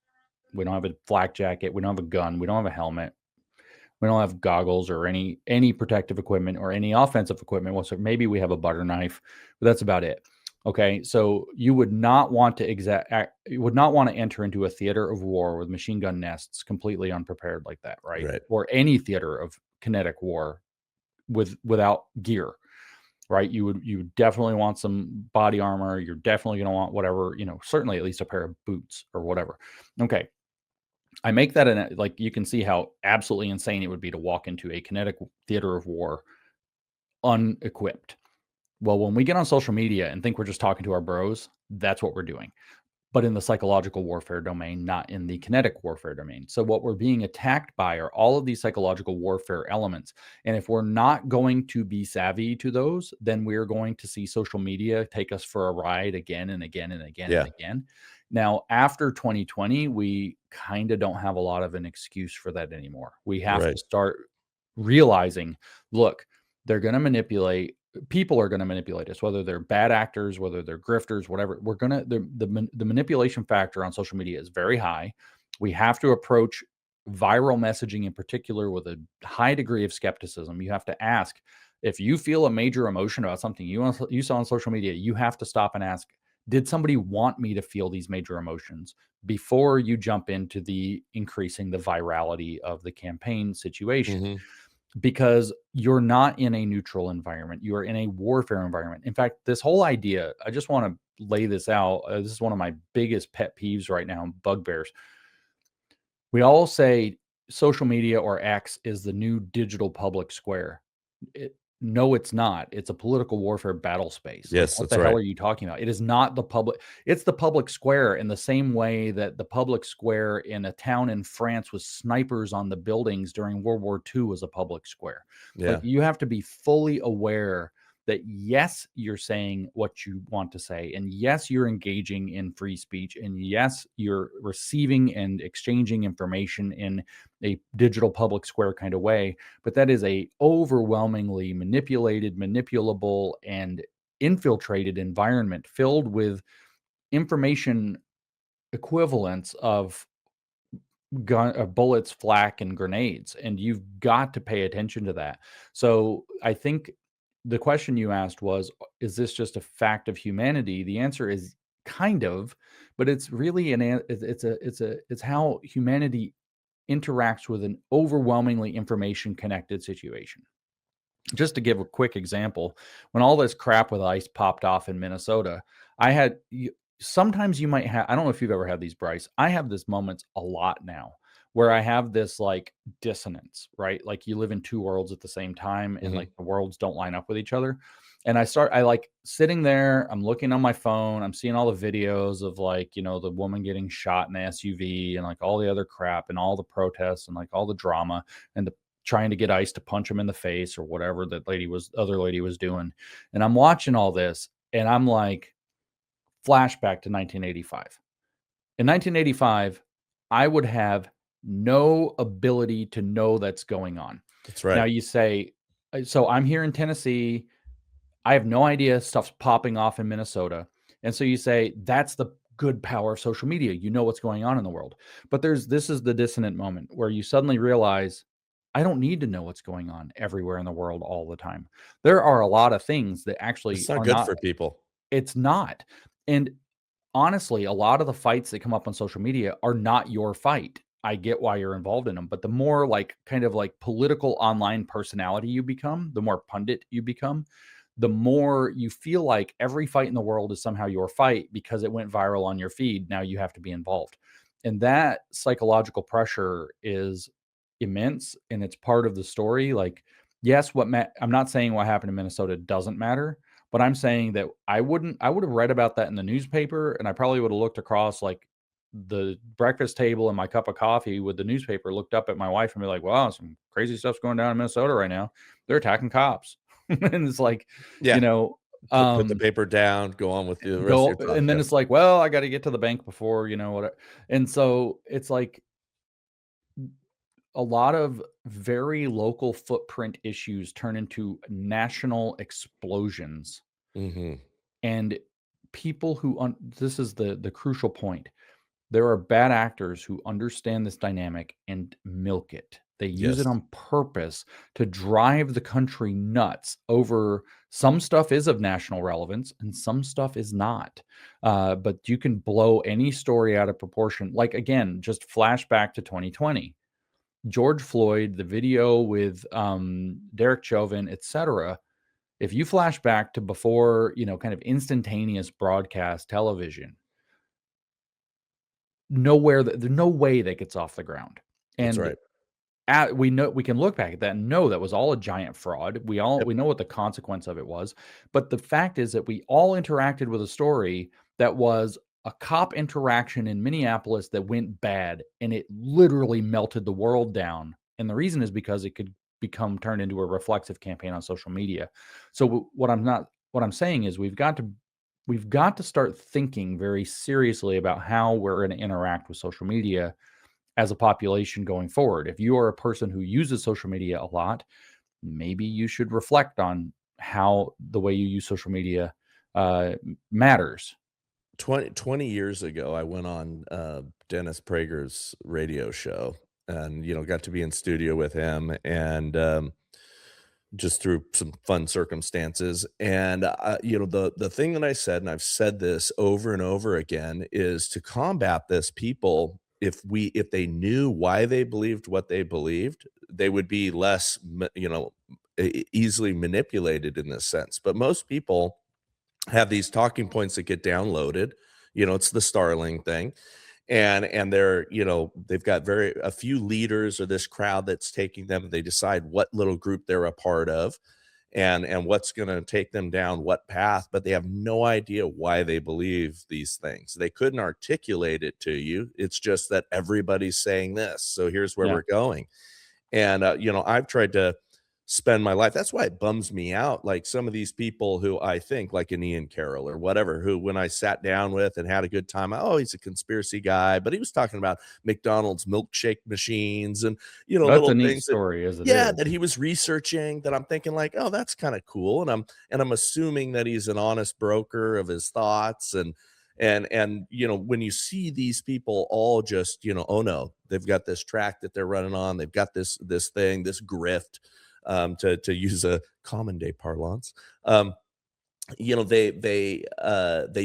We don't have a flak jacket, we don't have a gun, we don't have a helmet, we don't have goggles or any protective equipment or any offensive equipment whatsoever. Maybe we have a butter knife, but that's about it. Okay, so you would not want to enter into a theater of war with machine gun nests completely unprepared like that, right? Right. Or any theater of kinetic war without gear, right? You would definitely want some body armor. You're definitely going to want whatever, certainly at least a pair of boots or whatever. Okay, I make that like, you can see how absolutely insane it would be to walk into a kinetic theater of war unequipped. Well, when we get on social media and think we're just talking to our bros, that's what we're doing. But in the psychological warfare domain, not in the kinetic warfare domain. So what we're being attacked by are all of these psychological warfare elements. And if we're not going to be savvy to those, then we're going to see social media take us for a ride again and again and again Yeah. and again. Now, after 2020, we kind of don't have a lot of an excuse for that anymore. We have Right. to start realizing, look, they're going to manipulate. People are going to manipulate us, whether they're bad actors, whether they're grifters, whatever. The manipulation factor on social media is very high. We have to approach viral messaging in particular with a high degree of skepticism. You have to ask, if you feel a major emotion about something you saw on social media, you have to stop and ask, did somebody want me to feel these major emotions, before you jump into the increasing the virality of the campaign situation? Mhm. Because you're not in a neutral environment. You are in a warfare environment. In fact, this whole idea, I just want to lay this out. This is one of my biggest pet peeves right now, bugbears. We all say social media or X is the new digital public square. No, it's not. It's a political warfare battle space. Like, Yes, what that's the hell right. are you talking about? It is not the public. It's the public square, in the same way that the public square in a town in France with snipers on the buildings during World War II was a public square. Yeah. Like, you have to be fully aware that, yes, you're saying what you want to say, and yes, you're engaging in free speech, and yes, you're receiving and exchanging information in a digital public square kind of way, but that is a overwhelmingly manipulated, manipulable, and infiltrated environment filled with information equivalents of bullets, flak, and grenades, and you've got to pay attention to that. So I think the question you asked was, is this just a fact of humanity? The answer is kind of, but it's really it's how humanity interacts with an overwhelmingly information connected situation. Just to give a quick example, when all this crap with ice popped off in Minnesota, sometimes you might have, I don't know if you've ever had these, Bryce. I have this moments a lot now where I have this like dissonance, right? Like, you live in two worlds at the same time, and Mhm. like the worlds don't line up with each other. And I like sitting there, I'm looking on my phone, I'm seeing all the videos of, like, the woman getting shot in the SUV, and like all the other crap, and all the protests, and like all the drama, and the trying to get ICE to punch him in the face, or whatever that other lady was doing. And I'm watching all this, and I'm like, flashback to 1985. In 1985, I would have no ability to know that's going on. That's Now right. you say, so I'm here in Tennessee. I have no idea stuff's popping off in Minnesota. And so you say, that's the good power of social media. You know what's going on in the world. But this is the dissonant moment where you suddenly realize, I don't need to know what's going on everywhere in the world all the time. There are a lot of things that actually It's not are good not, for people. it's not. And honestly, a lot of the fights that come up on social media are not your fight. I get why you're involved in them, but the more like kind of like political online personality you become, the more pundit you become, the more you feel like every fight in the world is somehow your fight because it went viral on your feed. Now you have to be involved. And that psychological pressure is immense and it's part of the story. Like, yes, I'm not saying what happened in Minnesota doesn't matter, but I'm saying that I would have read about that in the newspaper and I probably would have looked across like the breakfast table and my cup of coffee with the newspaper, looked up at my wife and be like, wow, some crazy stuff's going down in Minnesota right now. They're attacking cops. And it's like, you Yeah. know, Put the paper down, go on with the rest of go your talk. and then Yeah. it's like, well, I got to get to the bank before, what. And so it's like a lot of very local footprint issues turn into national explosions. Hmm. And people who this is the crucial point. There are bad actors who understand this dynamic and milk it. They use it Yes. on purpose to drive the country nuts over some stuff is of national relevance and some stuff is not. But you can blow any story out of proportion. Like, again, just flashback to 2020. George Floyd, the video with Derek Chauvin, etc. If you flash back to before, kind of instantaneous broadcast television, there's no way that gets off the ground. That's And right. we know, we can look back at that and know that was all a giant fraud. We Yep. know what the consequence of it was. But the fact is that we all interacted with a story that was a cop interaction in Minneapolis that went bad and it literally melted the world down. And the reason is because it could become turned into a reflexive campaign on social media. So what I'm saying is we've got to start thinking very seriously about how we're going to interact with social media as a population going forward. If you are a person who uses social media a lot, maybe you should reflect on how the way you use social media matters. 20 years ago, I went on Dennis Prager's radio show and, got to be in studio with him and just through some fun circumstances. And, the thing that I said, and I've said this over and over again, is to combat this, people, if they knew why they believed what they believed, they would be less, easily manipulated in this sense. But most people have these talking points that get downloaded. It's the Starling thing. And they're, they've got a few leaders or this crowd that's taking them. They decide what little group they're a part of and what's going to take them down what path, but they have no idea why they believe these things. They couldn't articulate it to you. It's just that everybody's saying this. So here's where Yeah. we're going. And, I've tried to spend my life. That's why it bums me out. Like some of these people who I think, like an Ian Carroll or whatever, who when I sat down with and had a good time, oh, he's a conspiracy guy, but he was talking about McDonald's milkshake machines and, That's a little neat things that, story as it yeah, is. that he was researching that I'm thinking like, oh, that's kind of cool. And I'm assuming that he's an honest broker of his thoughts and when you see these people all just oh no, they've got this track that they're running on, they've got this thing, this grift, to use a common day parlance. They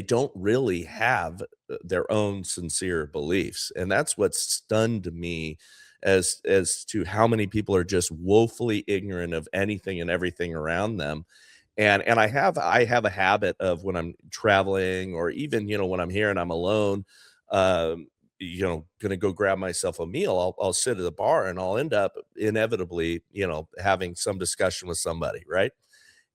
don't really have their own sincere beliefs, and that's what stunned me as to how many people are just woefully ignorant of anything and everything around them. And I have a habit of when I'm traveling or even, when I'm here and I'm alone, um, gonna go grab myself a meal, I'll sit at the bar and I'll end up inevitably, having some discussion with somebody, right?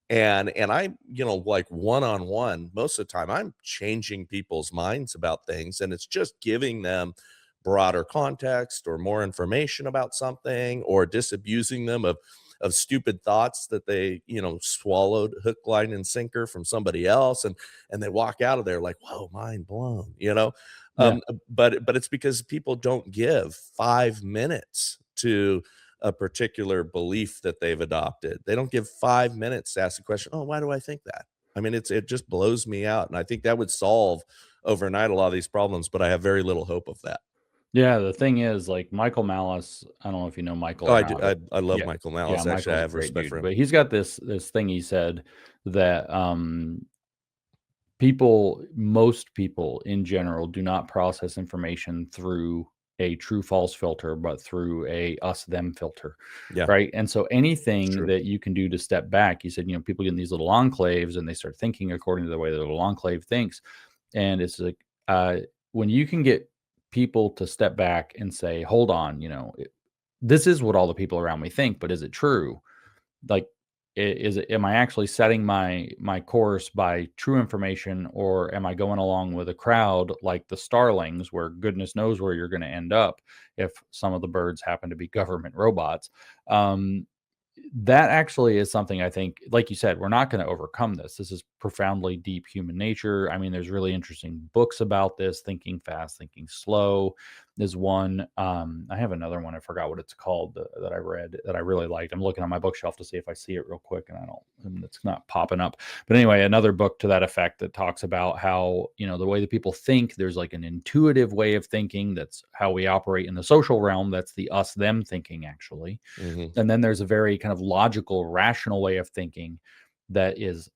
And I, like one-on-one, most of the time I'm changing people's minds about things, and it's just giving them broader context or more information about something or disabusing them of stupid thoughts that they, swallowed hook, line, and sinker from somebody else, and they walk out of there like, whoa, mind blown. Yeah. But it's because people don't give 5 minutes to a particular belief that they've adopted. They don't give 5 minutes to ask the question, oh, why do I think that? I mean, it just blows me out. And I think that would solve overnight a lot of these problems, but I have very little hope of that. Yeah, the thing is, like, Michael Malice, I don't know if you know Michael Oh, or I do. not, but I love yeah, Michael yeah, Malice. Actually, I Michael's a have great respect for dude. him. But he's got this thing he said that most people in general do not process information through a true false filter, but through a us them filter. Yeah, Right. And so anything true. that you can do to step back, you said, people get in these little enclaves and they start thinking according to the way the little enclave thinks. And it's like, when you can get people to step back and say, hold on, this is what all the people around me think, but is it true? Like, am I actually setting my course by true information, or am I going along with a crowd like the starlings, where goodness knows where you're going to end up if some of the birds happen to be government robots? That actually is something I think, like you said, we're not going to overcome this. This is profoundly deep human nature. I mean, there's really interesting books about this. Thinking Fast, Thinking Slow is one. I have another one. I forgot what it's called that I read that I really liked. I'm looking on my bookshelf to see if I see it real quick, and it's not popping up. But anyway, another book to that effect that talks about how, the way that people think, there's like an intuitive way of thinking. That's how we operate in the social realm. That's the us them thinking, actually. Hmm. And then there's a very kind of logical, rational way of thinking that is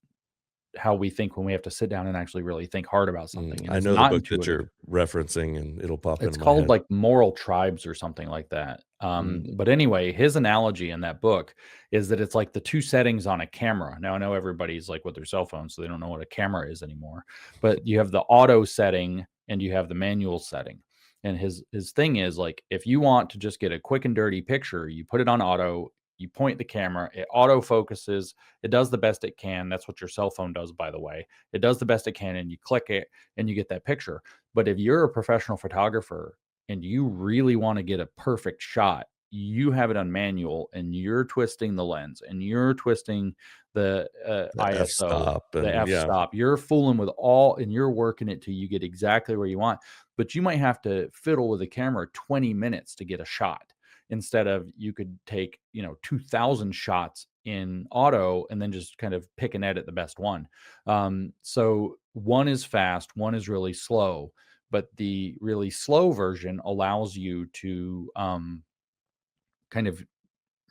how we think when we have to sit down and actually really think hard about something. And I it's know the not book that intuitive. you're referencing, and it'll pop It's into my called head. like Moral Tribes or something like that. Mm. But anyway, his analogy in that book is that it's like the two settings on a camera. Now, I know everybody's like with their cell phones, so they don't know what a camera is anymore. But you have the auto setting and you have the manual setting. And his thing is, like, if you want to just get a quick and dirty picture, you put it on auto, you point the camera, it auto focuses, it does the best it can. That's what your cell phone does, by the way. It does the best it can, and you click it and you get that picture. But if you're a professional photographer and you really want to get a perfect shot, you have it on manual and you're twisting the lens and you're twisting the The ISO, f-stop, the and yeah. f-stop. You're fooling with all, and you're working it till you get exactly where you want. But you might have to fiddle with the camera 20 minutes to get a shot, instead of you could take 2,000 shots in auto and then just kind of pick and edit the best one. So one is fast, one is really slow, but the really slow version allows you to kind of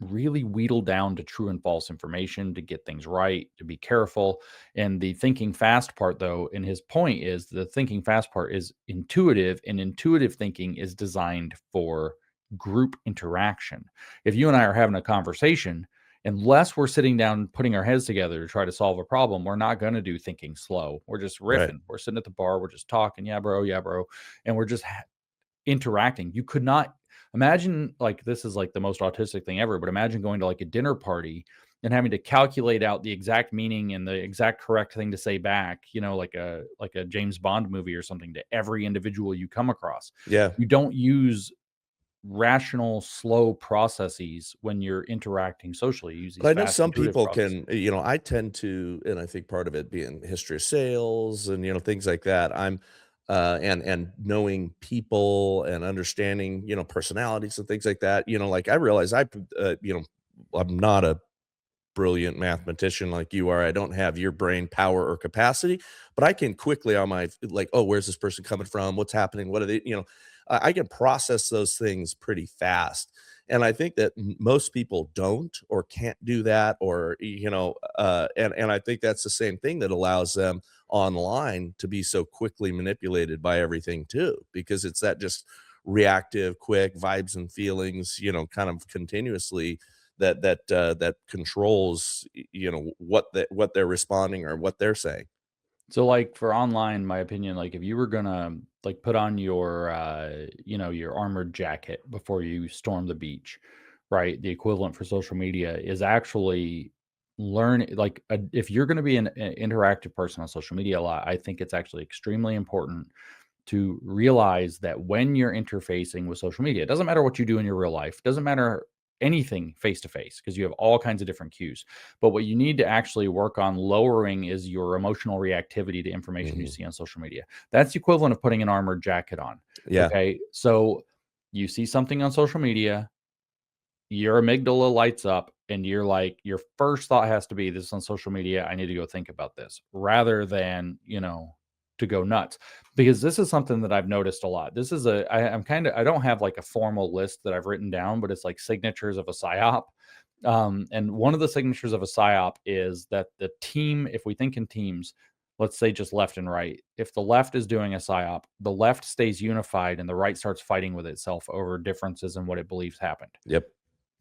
really wheedle down to true and false information, to get things right, to be careful. And the thinking fast part, though, and his point is, the thinking fast part is intuitive, and intuitive thinking is designed for group interaction. If you and I are having a conversation, unless we're sitting down putting our heads together to try to solve a problem, we're not going to do thinking slow. We're just Right. riffing. We're sitting at the bar, we're just talking, yeah bro, yeah bro, and we're just interacting. You could not imagine, like, this is like the most autistic thing ever, but imagine going to like a dinner party and having to calculate out the exact meaning and the exact correct thing to say back, like a James Bond movie or something, to every individual you come across. Yeah. You don't use rational, slow processes when you're interacting socially. You use But these I know fast, some intuitive people processes. can, I tend to, and I think part of it being history of sales and, things like that. And knowing people and understanding, personalities and things like that. Like I realize I'm not a brilliant mathematician like you are. I don't have your brain power or capacity, but I can quickly on my, like, oh, where's this person coming from? What's happening? What are they, I can process those things pretty fast. And I think that most people don't or can't do that, or, and I think that's the same thing that allows them online to be so quickly manipulated by everything too, because it's that just reactive, quick vibes and feelings, kind of continuously that controls what they're responding or what they're saying. So, like, for online, my opinion, like, if you were gonna like put on your your armored jacket before you storm the beach, right? The equivalent for social media is actually learn, like, if you're going to be an interactive person on social media a lot, I think it's actually extremely important to realize that when you're interfacing with social media, it doesn't matter what you do in your real life, doesn't matter anything face to face because you have all kinds of different cues. But what you need to actually work on lowering is your emotional reactivity to information you see on social media. That's the equivalent of putting an armored jacket on. Yeah. Okay. So you see something on social media, your amygdala lights up, and you're like, your first thought has to be, this is on social media, I need to go think about this, rather than, to go nuts. Because this is something that I've noticed a lot. This is I don't have like a formal list that I've written down, but it's like signatures of a psyop. And one of the signatures of a psyop is that the team, if we think in teams, let's say just left and right, if the left is doing a psyop, the left stays unified and the right starts fighting with itself over differences in what it believes happened. Yep.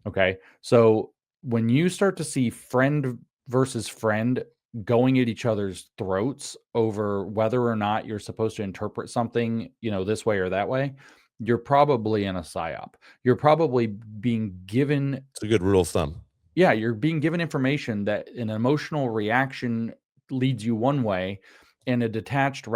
Okay. So when you start to see friend versus friend going at each other's throats over whether or not you're supposed to interpret something, this way or that way, you're probably in a psyop. You're probably being given, It's a good rule of thumb. yeah, you're being given information that an emotional reaction leads you one way and a detached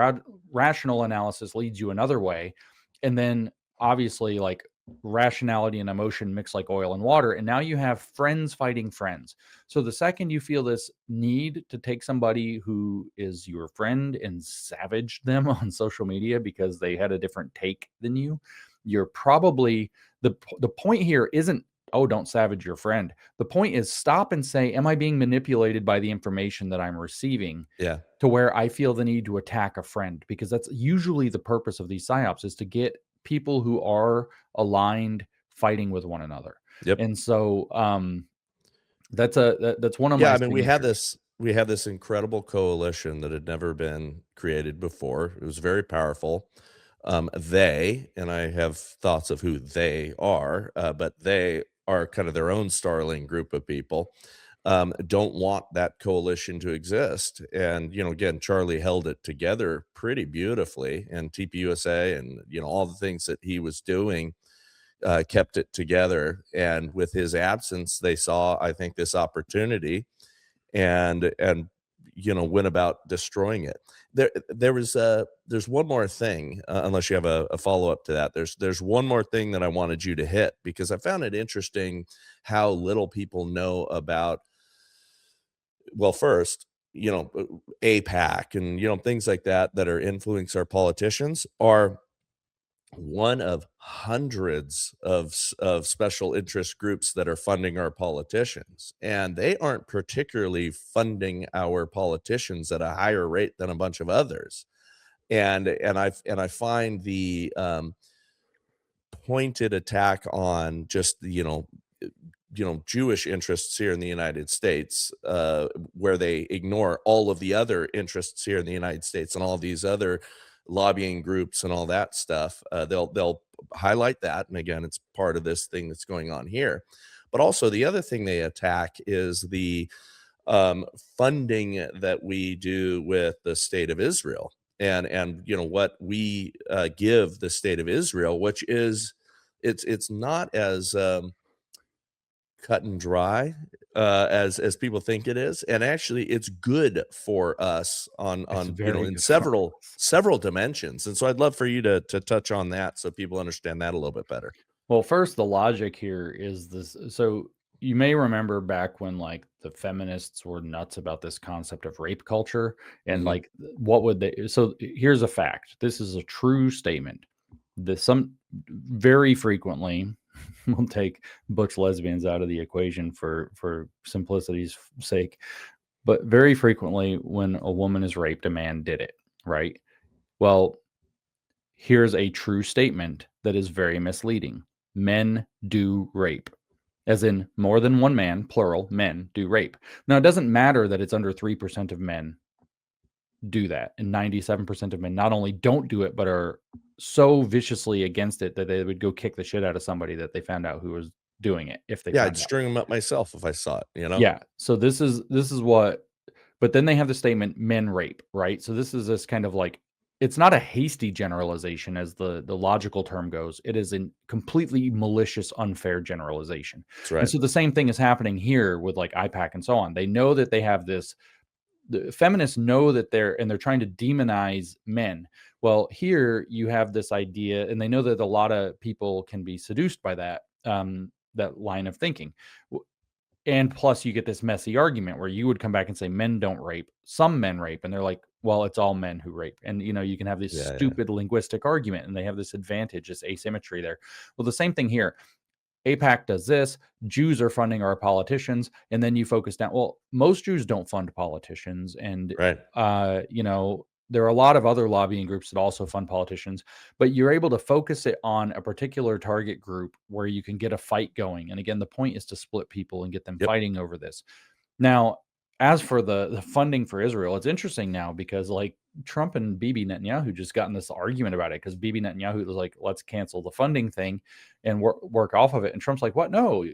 rational analysis leads you another way. And then obviously, like, rationality and emotion mix like oil and water, and now you have friends fighting friends. So the second you feel this need to take somebody who is your friend and savage them on social media because they had a different take than you, you're probably, the point here isn't, oh, don't savage your friend. The point is, stop and say, am I being manipulated by the information that I'm receiving? Yeah. To where I feel the need to attack a friend, because that's usually the purpose of these psyops, is to get people who are aligned fighting with one another. Yep. And so that's one of Yeah, my I mean, signatures. we had this incredible coalition that had never been created before. It was very powerful. They, and I have thoughts of who they are, but they are kind of their own starling group of people. Don't want that coalition to exist. And, again, Charlie held it together pretty beautifully, and TPUSA and, all the things that he was doing kept it together. And with his absence, they saw, I think, this opportunity and went about destroying it. There's one more thing, unless you have a follow-up to that. There's one more thing that I wanted you to hit, because I found it interesting how little people know about, well, first, APAC and, things like that are influencing our politicians are one of hundreds of special interest groups that are funding our politicians, and they aren't particularly funding our politicians at a higher rate than a bunch of others. And I find the pointed attack on just Jewish interests here in the United States, where they ignore all of the other interests here in the United States and all these other lobbying groups and all that stuff. They'll highlight that, and again, it's part of this thing that's going on here. But also, the other thing they attack is the funding that we do with the state of Israel, and what we give the state of Israel, which is it's not as cut and dry as people think it is, and actually it's good for us on Very in good for several dimensions. And so I'd love for you to touch on that so people understand that a little bit better. Well, first, the logic here is this. So you may remember back when, like, the feminists were nuts about this concept of rape culture and, Mhm. like, what would they? So here's a fact. This is a true statement. Some very frequently, we'll take butch lesbians out of the equation for simplicity's sake, but very frequently when a woman is raped, a man did it, right? Well, here's a true statement that is very misleading. Men do rape, as in more than one man, plural, men do rape. Now, it doesn't matter that it's under 3% of men do that, and 97% of men not only don't do it, but are so viciously against it that they would go kick the shit out of somebody that they found out who was doing it if they Yeah, found I'd out. string them up myself if I saw it. Yeah. So this is what, but then they have the statement men rape, right? So this is this kind of like, it's not a hasty generalization as the logical term goes. It is a completely malicious, unfair generalization. That's And right. so the same thing is happening here with like IPAC and so on. They know that they have this, the feminists know that they're trying to demonize men. Well, here you have this idea, and they know that a lot of people can be seduced by that. line of thinking. And plus you get this messy argument where you would come back and say men don't rape, some men rape, and they're like, well, it's all men who rape. And you can have this stupid linguistic argument, and they have this advantage, this asymmetry there. Well, the same thing here. AIPAC does this, Jews are funding our politicians, and then you focus down. Well, most Jews don't fund politicians, and Right. there are a lot of other lobbying groups that also fund politicians, but you're able to focus it on a particular target group where you can get a fight going. And again, the point is to split people and get them fighting over this. Now, as for the funding for Israel, it's interesting now because like Trump and Bibi Netanyahu just got in this argument about it because Bibi Netanyahu was like, let's cancel the funding thing and work off of it. And Trump's like, what? No,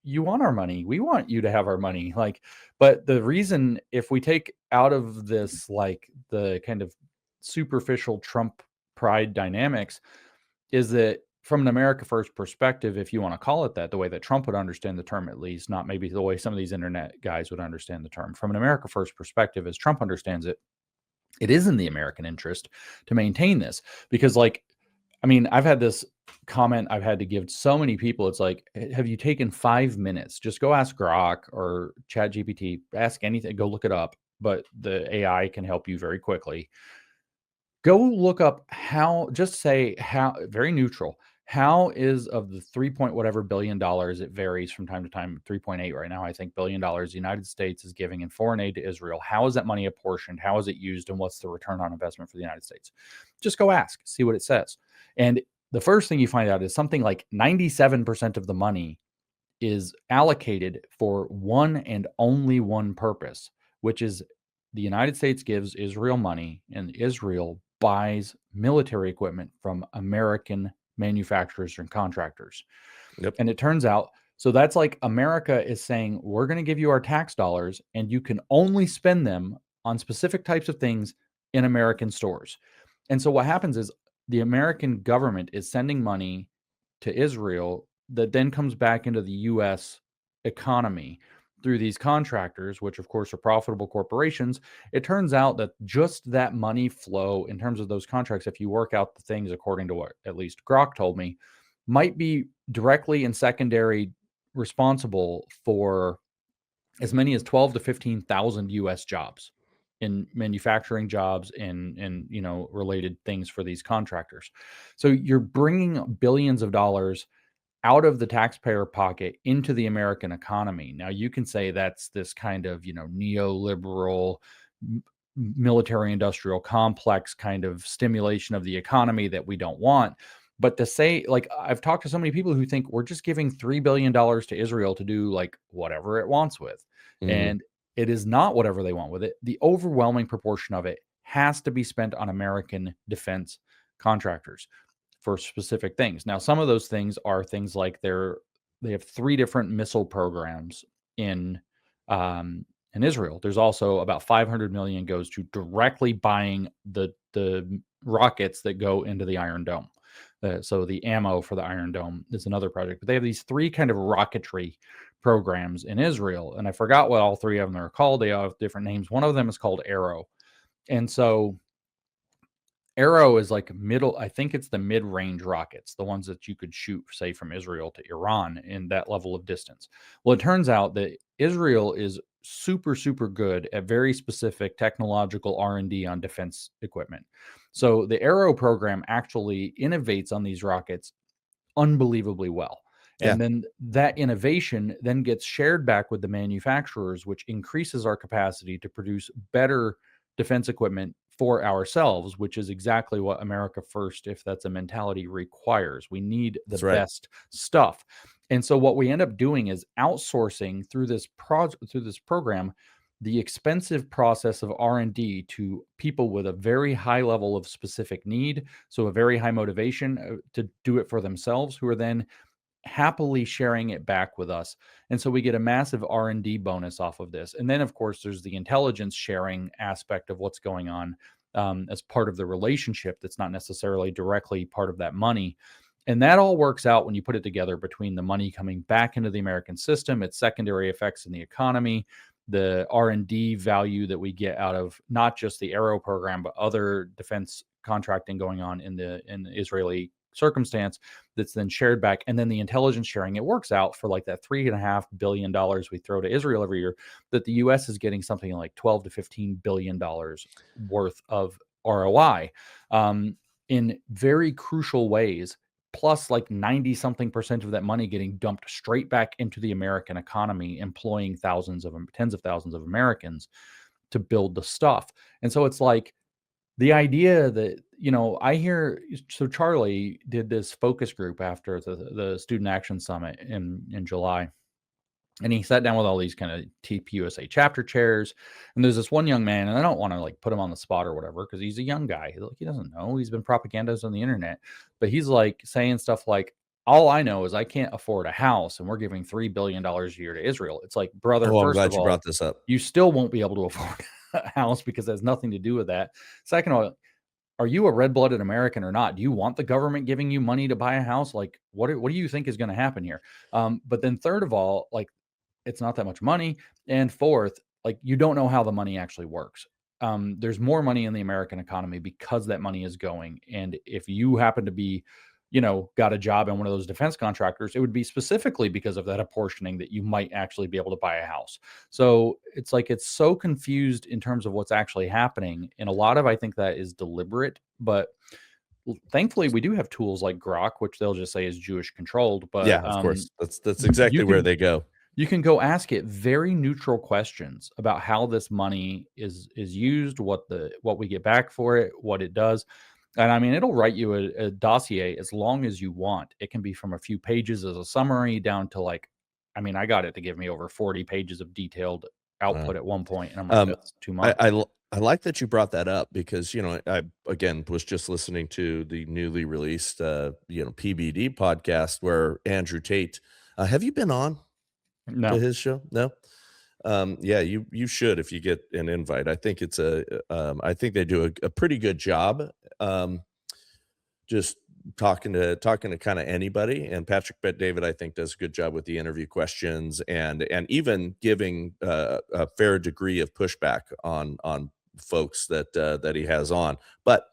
you want our money. We want you to have our money. Like, but the reason, if we take out of this, like the kind of superficial Trump pride dynamics, is that from an America First perspective, if you want to call it that, the way that Trump would understand the term, at least, not maybe the way some of these internet guys would understand the term. From an America First perspective, as Trump understands it, it is in the American interest to maintain this. Because, like, I mean, I've had this comment I've had to give so many people. It's like, have you taken 5 minutes? Just go ask Grok or ChatGPT, ask anything, go look it up. But the AI can help you very quickly. Go look up very neutral. How is of the 3 point whatever billion dollars, it varies from time to time, 3.8 right now, I think, $billion the United States is giving in foreign aid to Israel. How is that money apportioned? How is it used? And what's the return on investment for the United States? Just go ask, see what it says. And the first thing you find out is something like 97% of the money is allocated for one and only one purpose, which is the United States gives Israel money and Israel buys military equipment from American manufacturers and contractors. And it turns out, so that's like America is saying, we're going to give you our tax dollars and you can only spend them on specific types of things in American stores. And so what happens is the American government is sending money to Israel that then comes back into the U.S. economy through these contractors, which of course are profitable corporations. It turns out that just that money flow in terms of those contracts, if you work out the things according to what at least Grok told me, might be directly and secondary responsible for as many as 12 to 15,000 U.S. jobs in manufacturing jobs and related things for these contractors. So you're bringing billions of dollars out of the taxpayer pocket into the American economy. Now you can say that's this kind of, neoliberal military industrial complex kind of stimulation of the economy that we don't want. But to say, like, I've talked to so many people who think we're just giving $3 billion to Israel to do like whatever it wants with. And it is not whatever they want with it. The overwhelming proportion of it has to be spent on American defense contractors for specific things. Now, some of those things are things like they have 3 different missile programs in Israel. There's also about 500 million goes to directly buying the rockets that go into the Iron Dome. So the ammo for the Iron Dome is another project. But they have these 3 kind of rocketry programs in Israel, and I forgot what all 3 of them are called. They all have different names. One of them is called Arrow, and so Arrow is like I think it's the mid-range rockets, the ones that you could shoot, say, from Israel to Iran in that level of distance. Well, it turns out that Israel is super, super good at very specific technological R&D on defense equipment. So the Arrow program actually innovates on these rockets unbelievably well. And then that innovation then gets shared back with the manufacturers, which increases our capacity to produce better defense equipment for ourselves, which is exactly what America First, if that's a mentality, requires. We need the best stuff. And so what we end up doing is outsourcing through this program the expensive process of R&D to people with a very high level of specific need, so a very high motivation to do it for themselves, who are then happily sharing it back with us. And so we get a massive R&D bonus off of this. And then, of course, there's the intelligence sharing aspect of what's going on as part of the relationship that's not necessarily directly part of that money. And that all works out when you put it together between the money coming back into the American system, its secondary effects in the economy, the R&D value that we get out of not just the Arrow program, but other defense contracting going on in the Israeli circumstance that's then shared back. And then the intelligence sharing, it works out for like that $3.5 billion we throw to Israel every year, that the US is getting something like 12 to $15 billion worth of ROI in very crucial ways, plus like 90 something percent of that money getting dumped straight back into the American economy, employing tens of thousands of Americans to build the stuff. And so it's like the idea that, I hear, so Charlie did this focus group after the Student Action Summit in July. And he sat down with all these kind of TPUSA chapter chairs. And there's this one young man, and I don't want to like put him on the spot or whatever, because he's a young guy. He doesn't know. He's been propagandized on the internet. But he's like saying stuff like, all I know is I can't afford a house, and we're giving $3 billion a year to Israel. It's like, brother, Oh, I'm first glad of you all, brought this up. you still won't be able to afford a house because it has nothing to do with that. Second of all, are you a red-blooded American or not? Do you want the government giving you money to buy a house? Like, what do you think is going to happen here? But then third of all, like, it's not that much money. And fourth, like, you don't know how the money actually works. There's more money in the American economy because that money is going. And if you happen to be, got a job in one of those defense contractors, it would be specifically because of that apportioning that you might actually be able to buy a house. So it's like, it's so confused in terms of what's actually happening. And a lot of, I think that is deliberate, but thankfully we do have tools like Grok, which they'll just say is Jewish controlled. But Yeah, of course. That's exactly where they go. You can go ask it very neutral questions about how this money is used, what we get back for it, what it does. And I mean, it'll write you a dossier as long as you want. It can be from a few pages as a summary down to like, I mean, I got it to give me over 40 pages of detailed output at one point, and I'm like, that's too much. I like that you brought that up because, I, again, was just listening to the newly released, PBD podcast where Andrew Tate, have you been on to his show? No. Yeah, you should if you get an invite. I think it's I think they do a pretty good job, just talking to kind of anybody. And Patrick Bet-David, I think, does a good job with the interview questions and even giving a fair degree of pushback on folks that he has on. But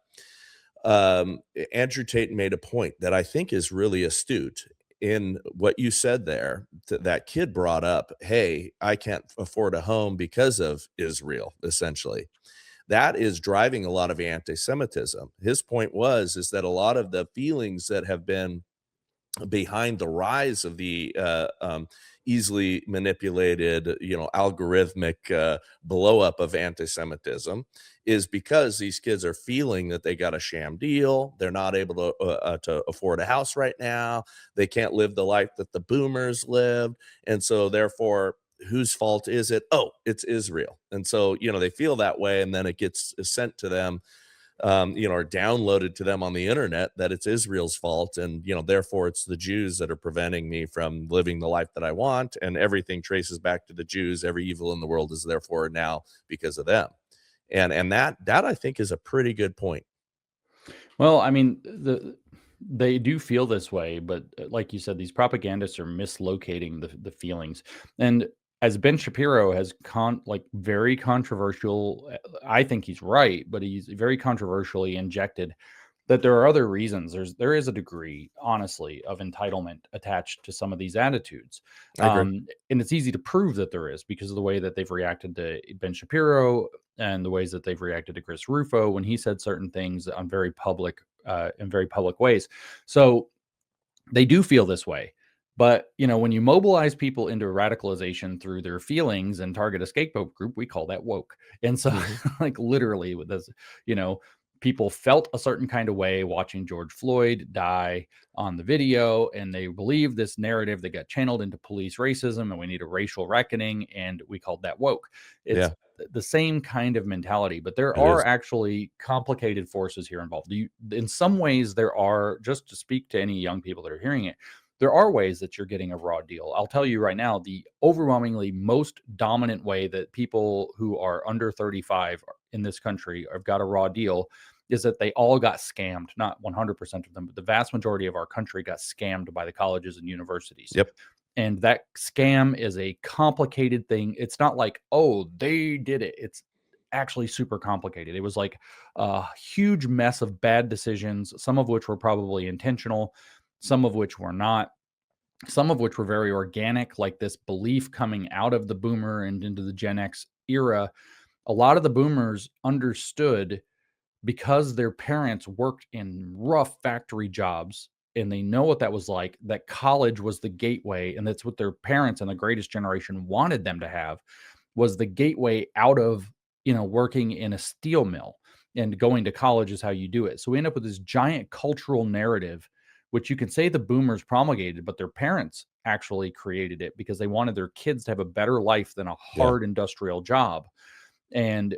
Andrew Tate made a point that I think is really astute in what you said there. That kid brought up, hey, I can't afford a home because of Israel, essentially. That is driving a lot of anti-Semitism. His point is that a lot of the feelings that have been behind the rise of the easily manipulated, algorithmic blow up of anti-Semitism is because these kids are feeling that they got a sham deal. They're not able to afford a house right now. They can't live the life that the boomers lived. And so therefore, whose fault is it? Oh, it's Israel. And so, they feel that way. And then it gets sent to them, or downloaded to them on the internet that it's Israel's fault. And, therefore it's the Jews that are preventing me from living the life that I want. And everything traces back to the Jews. Every evil in the world is therefore now because of them. And that I think is a pretty good point. Well, I mean, they do feel this way, but like you said, these propagandists are mislocating the feelings. And as Ben Shapiro has very controversial, I think he's right, but he's very controversially injected that there are other reasons. There is a degree, honestly, of entitlement attached to some of these attitudes. I agree. And it's easy to prove that there is because of the way that they've reacted to Ben Shapiro and the ways that they've reacted to Chris Rufo when he said certain things on very public ways. So they do feel this way. But, when you mobilize people into radicalization through their feelings and target a scapegoat group, we call that woke. And so like literally with this, people felt a certain kind of way watching George Floyd die on the video, and they believe this narrative that got channeled into police racism, and we need a racial reckoning, and we called that woke. It's the same kind of mentality, but there are actually complicated forces here involved. In some ways, there are, just to speak to any young people that are hearing it, there are ways that you're getting a raw deal. I'll tell you right now, the overwhelmingly most dominant way that people who are under 35 in this country have got a raw deal is that they all got scammed. Not 100% of them, but the vast majority of our country got scammed by the colleges and universities. Yep. And that scam is a complicated thing. It's not like, oh, they did it. It's actually super complicated. It was like a huge mess of bad decisions, some of which were probably intentional, some of which were not, some of which were very organic, like this belief coming out of the boomer and into the Gen X era. A lot of the boomers understood, because their parents worked in rough factory jobs and they know what that was like, that college was the gateway, and that's what their parents and the greatest generation wanted them to have, was the gateway out of, working in a steel mill, and going to college is how you do it. So we end up with this giant cultural narrative, which you can say the boomers promulgated, but their parents actually created it because they wanted their kids to have a better life than a Yeah. hard industrial job. And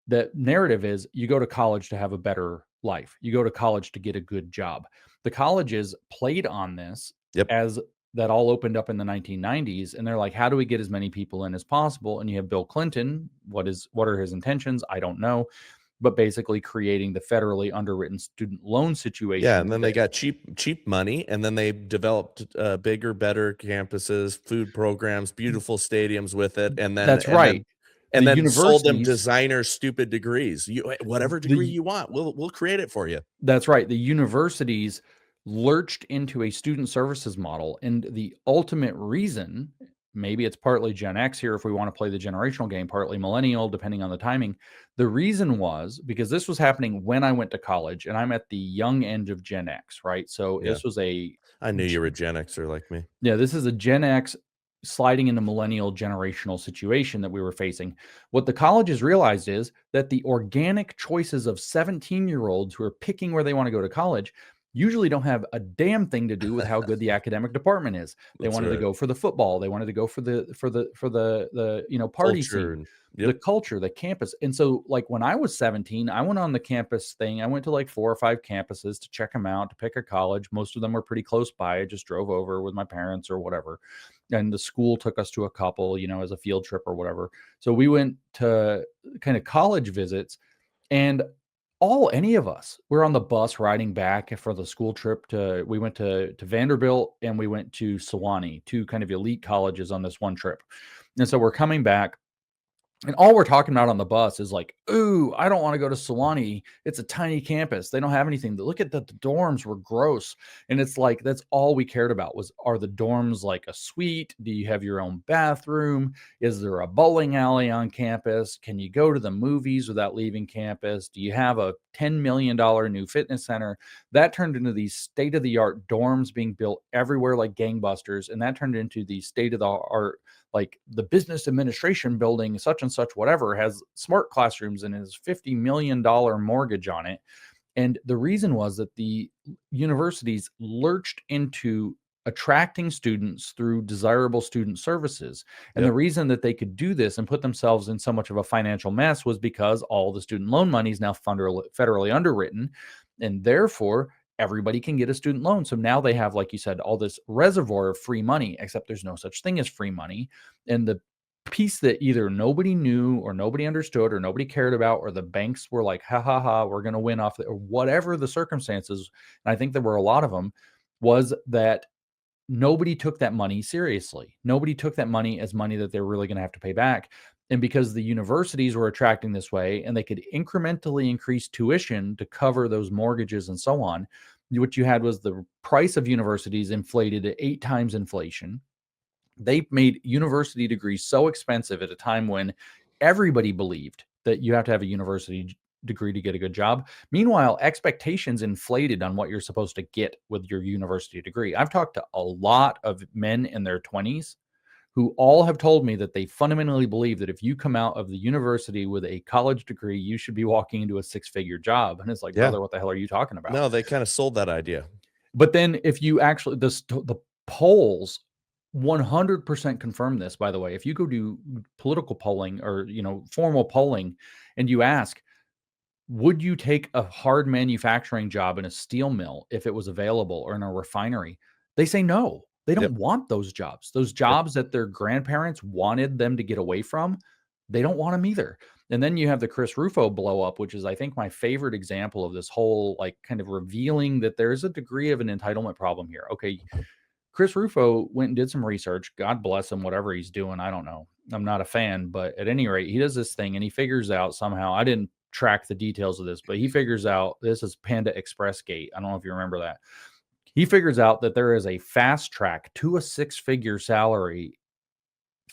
the narrative is you go to college to have a better life. You go to college to get a good job. The colleges played on this Yep. as that all opened up in the 1990s, and they're like, how do we get as many people in as possible? And you have Bill Clinton. What are his intentions? I don't know, but basically creating the federally underwritten student loan situation. Yeah, and then they got cheap money, and then they developed bigger, better campuses, food programs, beautiful stadiums with it, and then That's right. and The then sold them universities, designer stupid degrees. Whatever degree the you want, we'll create it for you. That's right. The universities lurched into a student services model. And the ultimate reason, maybe it's partly Gen X here if we want to play the generational game, partly millennial, depending on the timing. The reason was because this was happening when I went to college, and I'm at the young end of Gen X, right? So Yeah. this was I knew you were a Gen Xer like me. yeah, this is a Gen X sliding into millennial generational situation that we were facing. What the colleges realized is that the organic choices of 17-year-olds who are picking where they want to go to college usually don't have a damn thing to do with how good the academic department is. They That's wanted to right. go for the football. They wanted to go for the party Culture scene, and the culture, the campus. And so, like, when I was 17, I went on the campus thing. I went to like 4 or 5 campuses to check them out, to pick a college. Most of them were pretty close by. I just drove over with my parents or whatever. And the school took us to a couple, as a field trip or whatever. So we went to kind of college visits, and any of us were on the bus riding back for the school trip. We went to Vanderbilt, and we went to Sewanee, 2 kind of elite colleges on this one trip. And so we're coming back, and all we're talking about on the bus is like, ooh, I don't want to go to Sewanee. It's a tiny campus. They don't have anything. Look at the dorms were gross. And it's like, that's all we cared about are the dorms like a suite? Do you have your own bathroom? Is there a bowling alley on campus? Can you go to the movies without leaving campus? Do you have a $10 million new fitness center? That turned into these state-of-the-art dorms being built everywhere like gangbusters. And that turned into the state-of-the-art, like the business administration building, such and such, whatever, has smart classrooms and has $50 million mortgage on it. And the reason was that the universities lurched into attracting students through desirable student services. And Yep. the reason that they could do this and put themselves in so much of a financial mess was because all the student loan money is now federally underwritten. And therefore, everybody can get a student loan. So now they have, like you said, all this reservoir of free money, except there's no such thing as free money. And the piece that either nobody knew or nobody understood or nobody cared about, or the banks were like, ha ha ha, we're going to win off, or whatever the circumstances, and I think there were a lot of them, was that nobody took that money seriously. Nobody took that money as money that they're really going to have to pay back. And because the universities were attracting this way, and they could incrementally increase tuition to cover those mortgages and so on, what you had was the price of universities inflated at 8 times inflation. They made university degrees so expensive at a time when everybody believed that you have to have a university degree to get a good job. Meanwhile, expectations inflated on what you're supposed to get with your university degree. I've talked to a lot of men in their 20s who all have told me that they fundamentally believe that if you come out of the university with a college degree, you should be walking into a 6-figure job. And it's like, Yeah. brother, what the hell are you talking about? No, they kind of sold that idea. But then if you actually, the polls 100% confirm this, by the way. If you go do political polling or, formal polling, and you ask, would you take a hard manufacturing job in a steel mill if it was available, or in a refinery? They say no. They don't Yep. want those jobs. Those jobs that their grandparents wanted them to get away from, they don't want them either. And then you have the Chris Rufo blow up, which is, I think, my favorite example of this whole, like, kind of revealing that there is a degree of an entitlement problem here. Okay, Chris Rufo went and did some research. God bless him, whatever he's doing. I don't know. I'm not a fan, but at any rate, he does this thing and he figures out somehow. I didn't track the details of this, but he figures out this is Panda Express Gate. I don't know if you remember that. He figures out that there is a fast track to a 6-figure salary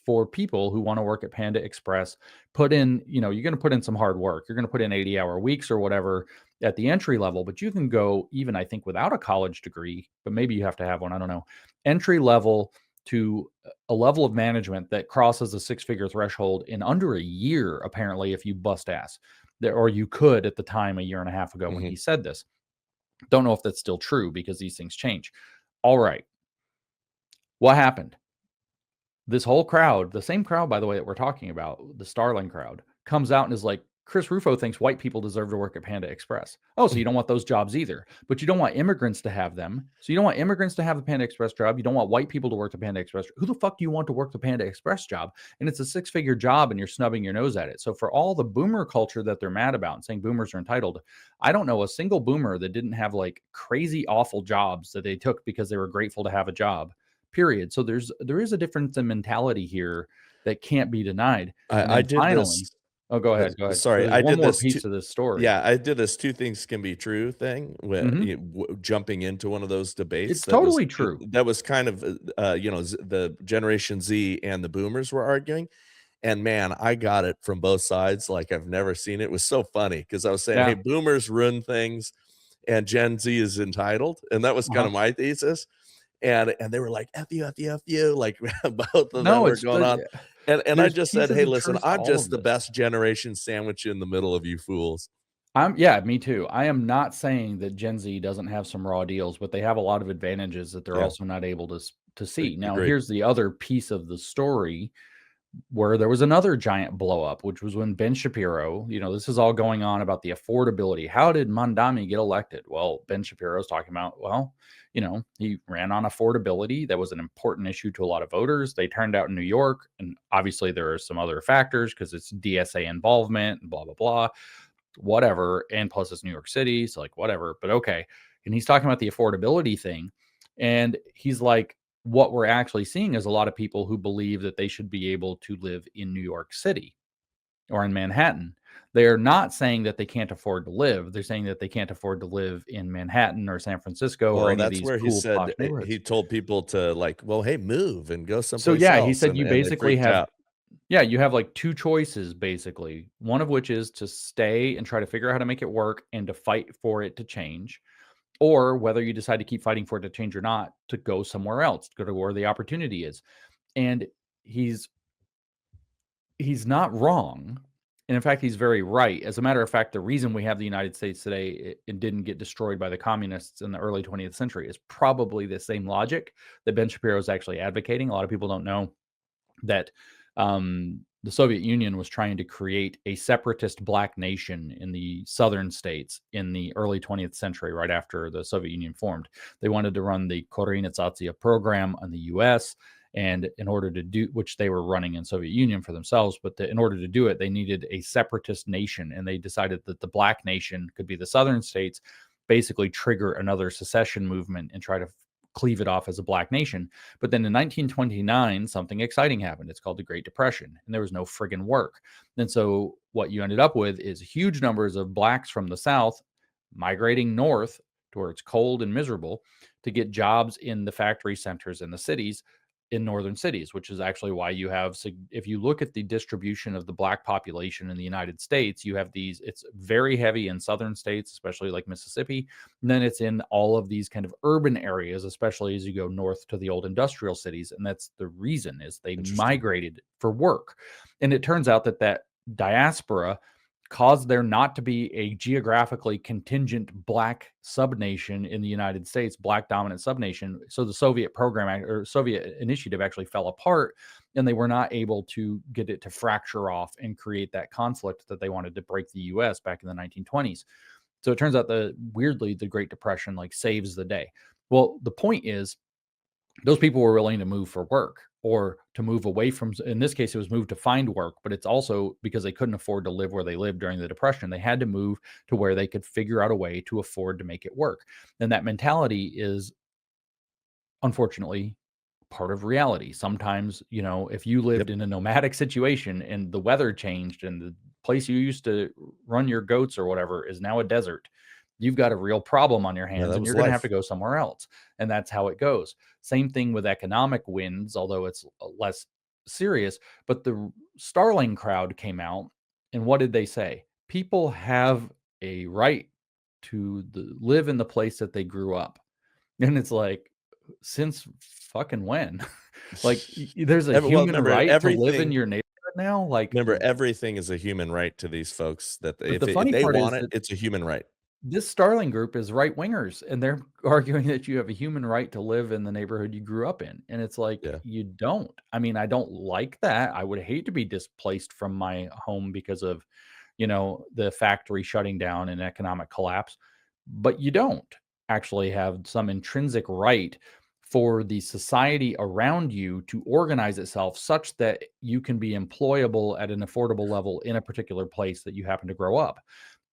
for people who want to work at Panda Express. Put in, you're going to put in some hard work. You're going to put in 80-hour weeks or whatever at the entry level, but you can go even, I think, without a college degree, but maybe you have to have one. I don't know. Entry level to a level of management that crosses the 6-figure threshold in under a year, apparently, if you bust ass. Or you could at the time a year and a half ago when he said this. Don't know if that's still true because these things change. All right. What happened? This whole crowd, the same crowd, by the way, that we're talking about, the Starling crowd, comes out and is like, Chris Rufo thinks white people deserve to work at Panda Express. Oh, so you don't want those jobs either, but you don't want immigrants to have them. So you don't want immigrants to have the Panda Express job. You don't want white people to work the Panda Express. Who the fuck do you want to work the Panda Express job? And it's a 6-figure job and you're snubbing your nose at it. So for all the boomer culture that they're mad about and saying boomers are entitled, I don't know a single boomer that didn't have like crazy, awful jobs that they took because they were grateful to have a job. Period. So there is a difference in mentality here that can't be denied. I did finally, this. Oh, go ahead. Go ahead. Sorry, There's I one did more this piece of this story. Yeah, I did this 2 things can be true thing with jumping into one of those debates. It's totally true. That was kind of, the Generation Z and the Boomers were arguing. And man, I got it from both sides like I've never seen it. It was so funny because I was saying, hey, Boomers ruin things and Gen Z is entitled. And that was kind of my thesis. And they were like, F you, like both of them were going on. And I just said, hey, listen, I'm just the best generation sandwich in the middle of you fools. Me too. I am not saying that Gen Z doesn't have some raw deals, but they have a lot of advantages that they're also not able to see. Now, here's the other piece of the story where there was another giant blow up, which was when Ben Shapiro, this is all going on about the affordability. How did Mandami get elected? Well, Ben Shapiro is talking about, he ran on affordability. That was an important issue to a lot of voters. They turned out in New York, and obviously there are some other factors because it's DSA involvement and blah, blah, blah, whatever. And plus it's New York City. So like, whatever, but okay. And he's talking about the affordability thing. And he's like, what we're actually seeing is a lot of people who believe that they should be able to live in New York City or in Manhattan. They're not saying that they can't afford to live. They're saying that they can't afford to live in Manhattan or San Francisco or any of these where cool, he said posh neighborhoods. he told people to like, well, hey, move and go someplace So yeah, else. he said you basically have, out. You have like 2 choices basically. One of which is to stay and try to figure out how to make it work and to fight for it to change. Or whether you decide to keep fighting for it to change or not, to go somewhere else, to go to where the opportunity is. And he's not wrong. And in fact, he's very right. As a matter of fact, the reason we have the United States today and didn't get destroyed by the communists in the early 20th century is probably the same logic that Ben Shapiro is actually advocating. A lot of people don't know that the Soviet Union was trying to create a separatist black nation in the southern states in the early 20th century, right after the Soviet Union formed. They wanted to run the Korenizatsiya program in the U.S., and in order to do, which they were running in Soviet Union for themselves, but in order to do it, they needed a separatist nation, and they decided that the black nation could be the southern states, basically trigger another secession movement and try to cleave it off as a black nation. But then in 1929, something exciting happened. It's called the Great Depression, and there was no friggin' work. And so what you ended up with is huge numbers of blacks from the South migrating north to where it's cold and miserable to get jobs in the factory centers in the cities, in northern cities, which is actually why you have, if you look at the distribution of the black population in the United States, you have it's very heavy in southern states, especially like Mississippi. And then it's in all of these kind of urban areas, especially as you go north to the old industrial cities. And that's the reason, is they migrated for work. And it turns out that diaspora caused there not to be a geographically contingent black subnation in the United States, black dominant subnation. So the Soviet program or Soviet initiative actually fell apart, and they were not able to get it to fracture off and create that conflict that they wanted to break the US back in the 1920s. So it turns out weirdly, the Great Depression like saves the day. Well, the point is, those people were willing to move for work or to move away from, in this case, it was moved to find work, but it's also because they couldn't afford to live where they lived during the Depression. They had to move to where they could figure out a way to afford to make it work. And that mentality is unfortunately part of reality. Sometimes, if you lived in a nomadic situation and the weather changed and the place you used to run your goats or whatever is now a desert, you've got a real problem on your Yeah, hands that and was you're going to have life. to go somewhere else. And that's how it goes. Same thing with economic wins, although it's less serious. But the Starling crowd came out, and what did they say? People have a right to live in the place that they grew up. And it's like, since fucking when? Like, there's a Well, human remember right to live in everything. your neighborhood now? Like, Remember, everything is a human right to these folks. That but if the if funny they part is want it, that it's a human right. this Starling group is right wingers, and they're arguing that you have a human right to live in the neighborhood you grew up in. And it's like, Yeah, you don't. I mean, I don't like that. I would hate to be displaced from my home because of, the factory shutting down and economic collapse. But you don't actually have some intrinsic right for the society around you to organize itself such that you can be employable at an affordable level in a particular place that you happen to grow up.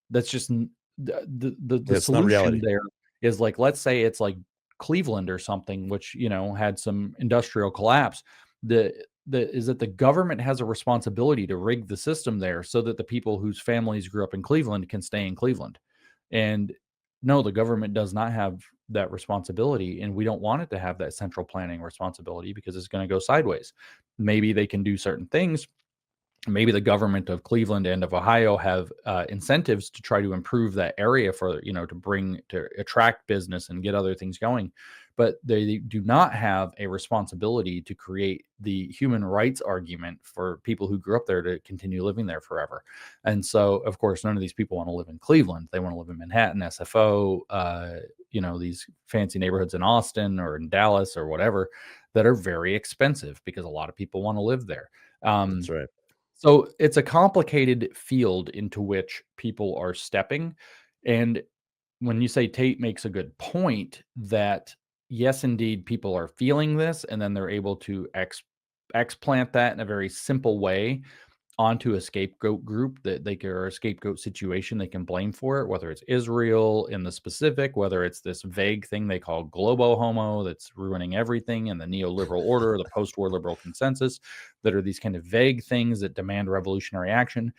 That's just the it's not solution reality. there is, like, let's say it's like Cleveland or something, which, had some industrial collapse. The is that the government has a responsibility to rig the system there so that the people whose families grew up in Cleveland can stay in Cleveland. And no, the government does not have that responsibility, and we don't want it to have that central planning responsibility because it's going to go sideways. Maybe they can do certain things. Maybe the government of Cleveland and of Ohio have incentives to try to improve that area for, to attract business and get other things going. But they do not have a responsibility to create the human rights argument for people who grew up there to continue living there forever. And so, of course, none of these people want to live in Cleveland. They want to live in Manhattan, SFO, these fancy neighborhoods in Austin or in Dallas or whatever that are very expensive because a lot of people want to live there. That's right. So it's a complicated field into which people are stepping. And when you say Tate makes a good point that yes, indeed, people are feeling this, and then they're able to explant that in a very simple way onto a scapegoat group that they can, or a scapegoat situation they can blame for it, whether it's Israel in the specific, whether it's this vague thing they call globo homo that's ruining everything, and the neoliberal order, the post-war liberal consensus, that are these kind of vague things that demand revolutionary action.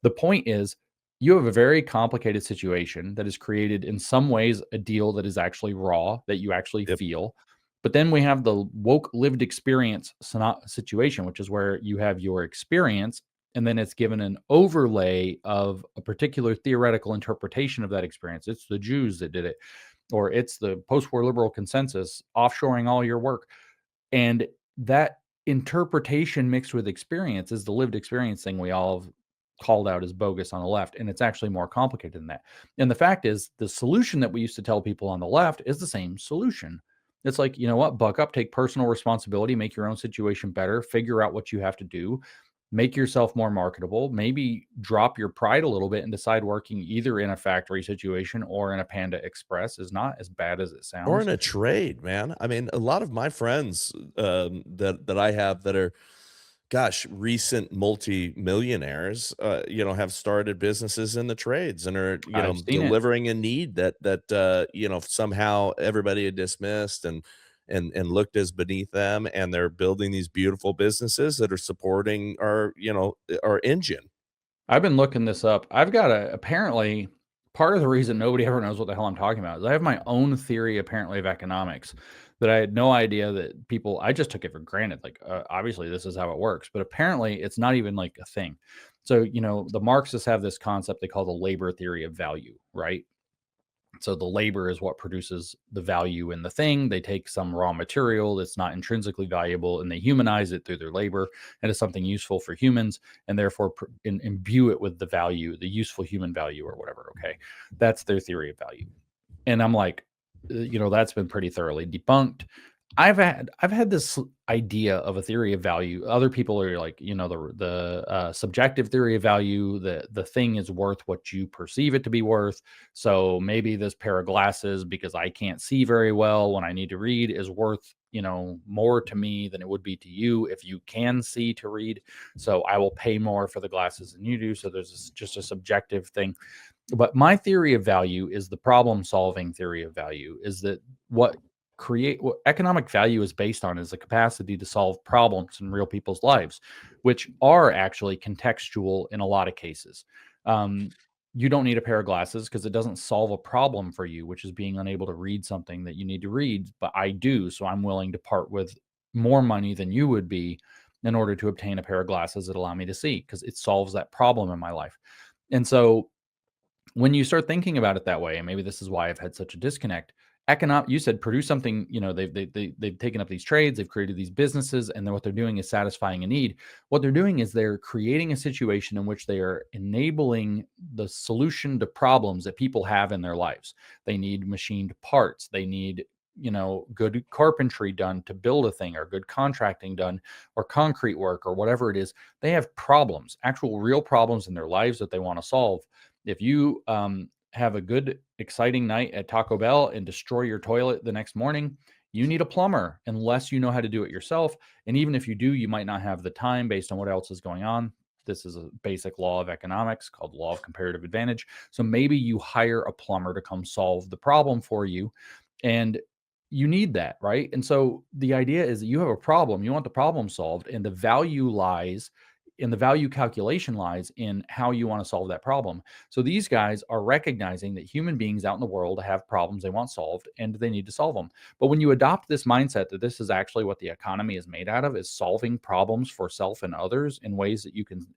The point is, you have a very complicated situation that has created, in some ways, a deal that is actually raw, that you actually Yep. feel. But then we have the woke lived experience situation, which is where you have your experience and then it's given an overlay of a particular theoretical interpretation of that experience. It's the Jews that did it, or it's the post-war liberal consensus offshoring all your work. And that interpretation mixed with experience is the lived experience thing we all have called out as bogus on the left. And it's actually more complicated than that. And the fact is, the solution that we used to tell people on the left is the same solution. It's like, you know what, buck up, take personal responsibility, make your own situation better, figure out what you have to do, make yourself more marketable, maybe drop your pride a little bit and decide working either in a factory situation or in a Panda Express is not as bad as it Or sounds. in a trade, man. I mean, a lot of my friends that I have that are, gosh, recent multi-millionaires, have started businesses in the trades and are, I've seen it. delivering a need that somehow everybody had dismissed and looked as beneath them, and they're building these beautiful businesses that are supporting our engine. I've been looking this up. I've got apparently part of the reason nobody ever knows what the hell I'm talking about is I have my own theory apparently of economics that I had no idea that I just took it for granted. Like, obviously this is how it works, but apparently it's not even like a thing. So, the Marxists have this concept they call the labor theory of value, right? So the labor is what produces the value in the thing. They take some raw material that's not intrinsically valuable and they humanize it through their labor and it's something useful for humans, and therefore imbue it with the value, the useful human value or whatever. Okay. That's their theory of value. And I'm like, that's been pretty thoroughly debunked. I've had this idea of a theory of value. Other people are like, the subjective theory of value. The thing is worth what you perceive it to be worth. So maybe this pair of glasses, because I can't see very well when I need to read, is worth more to me than it would be to you if you can see to read. So I will pay more for the glasses than you do. So there's just a subjective thing. But my theory of value is the problem solving theory of value, is that what what economic value is based on is the capacity to solve problems in real people's lives, which are actually contextual in a lot of cases. You don't need a pair of glasses because it doesn't solve a problem for you, which is being unable to read something that you need to read, but I do. So I'm willing to part with more money than you would be in order to obtain a pair of glasses that allow me to see, because it solves that problem in my life. And so when you start thinking about it that way, and maybe this is why I've had such a disconnect, you said produce something, they've taken up these trades, they've created these businesses, and then what they're doing is satisfying a need. What they're doing is they're creating a situation in which they are enabling the solution to problems that people have in their lives. They need machined parts, they need good carpentry done to build a thing, or good contracting done, or concrete work, or whatever it is. They have problems, actual real problems in their lives that they want to solve. If you have a good, exciting night at Taco Bell and destroy your toilet the next morning, you need a plumber, unless you know how to do it yourself. And even if you do, you might not have the time based on what else is going on. This is a basic law of economics called law of comparative advantage. So maybe you hire a plumber to come solve the problem for you, and you need that, right? And so the idea is that you have a problem, you want the problem solved, and the value calculation lies in how you want to solve that problem. So these guys are recognizing that human beings out in the world have problems they want solved, and they need to solve them. But when you adopt this mindset that this is actually what the economy is made out of, is solving problems for self and others in ways that you can,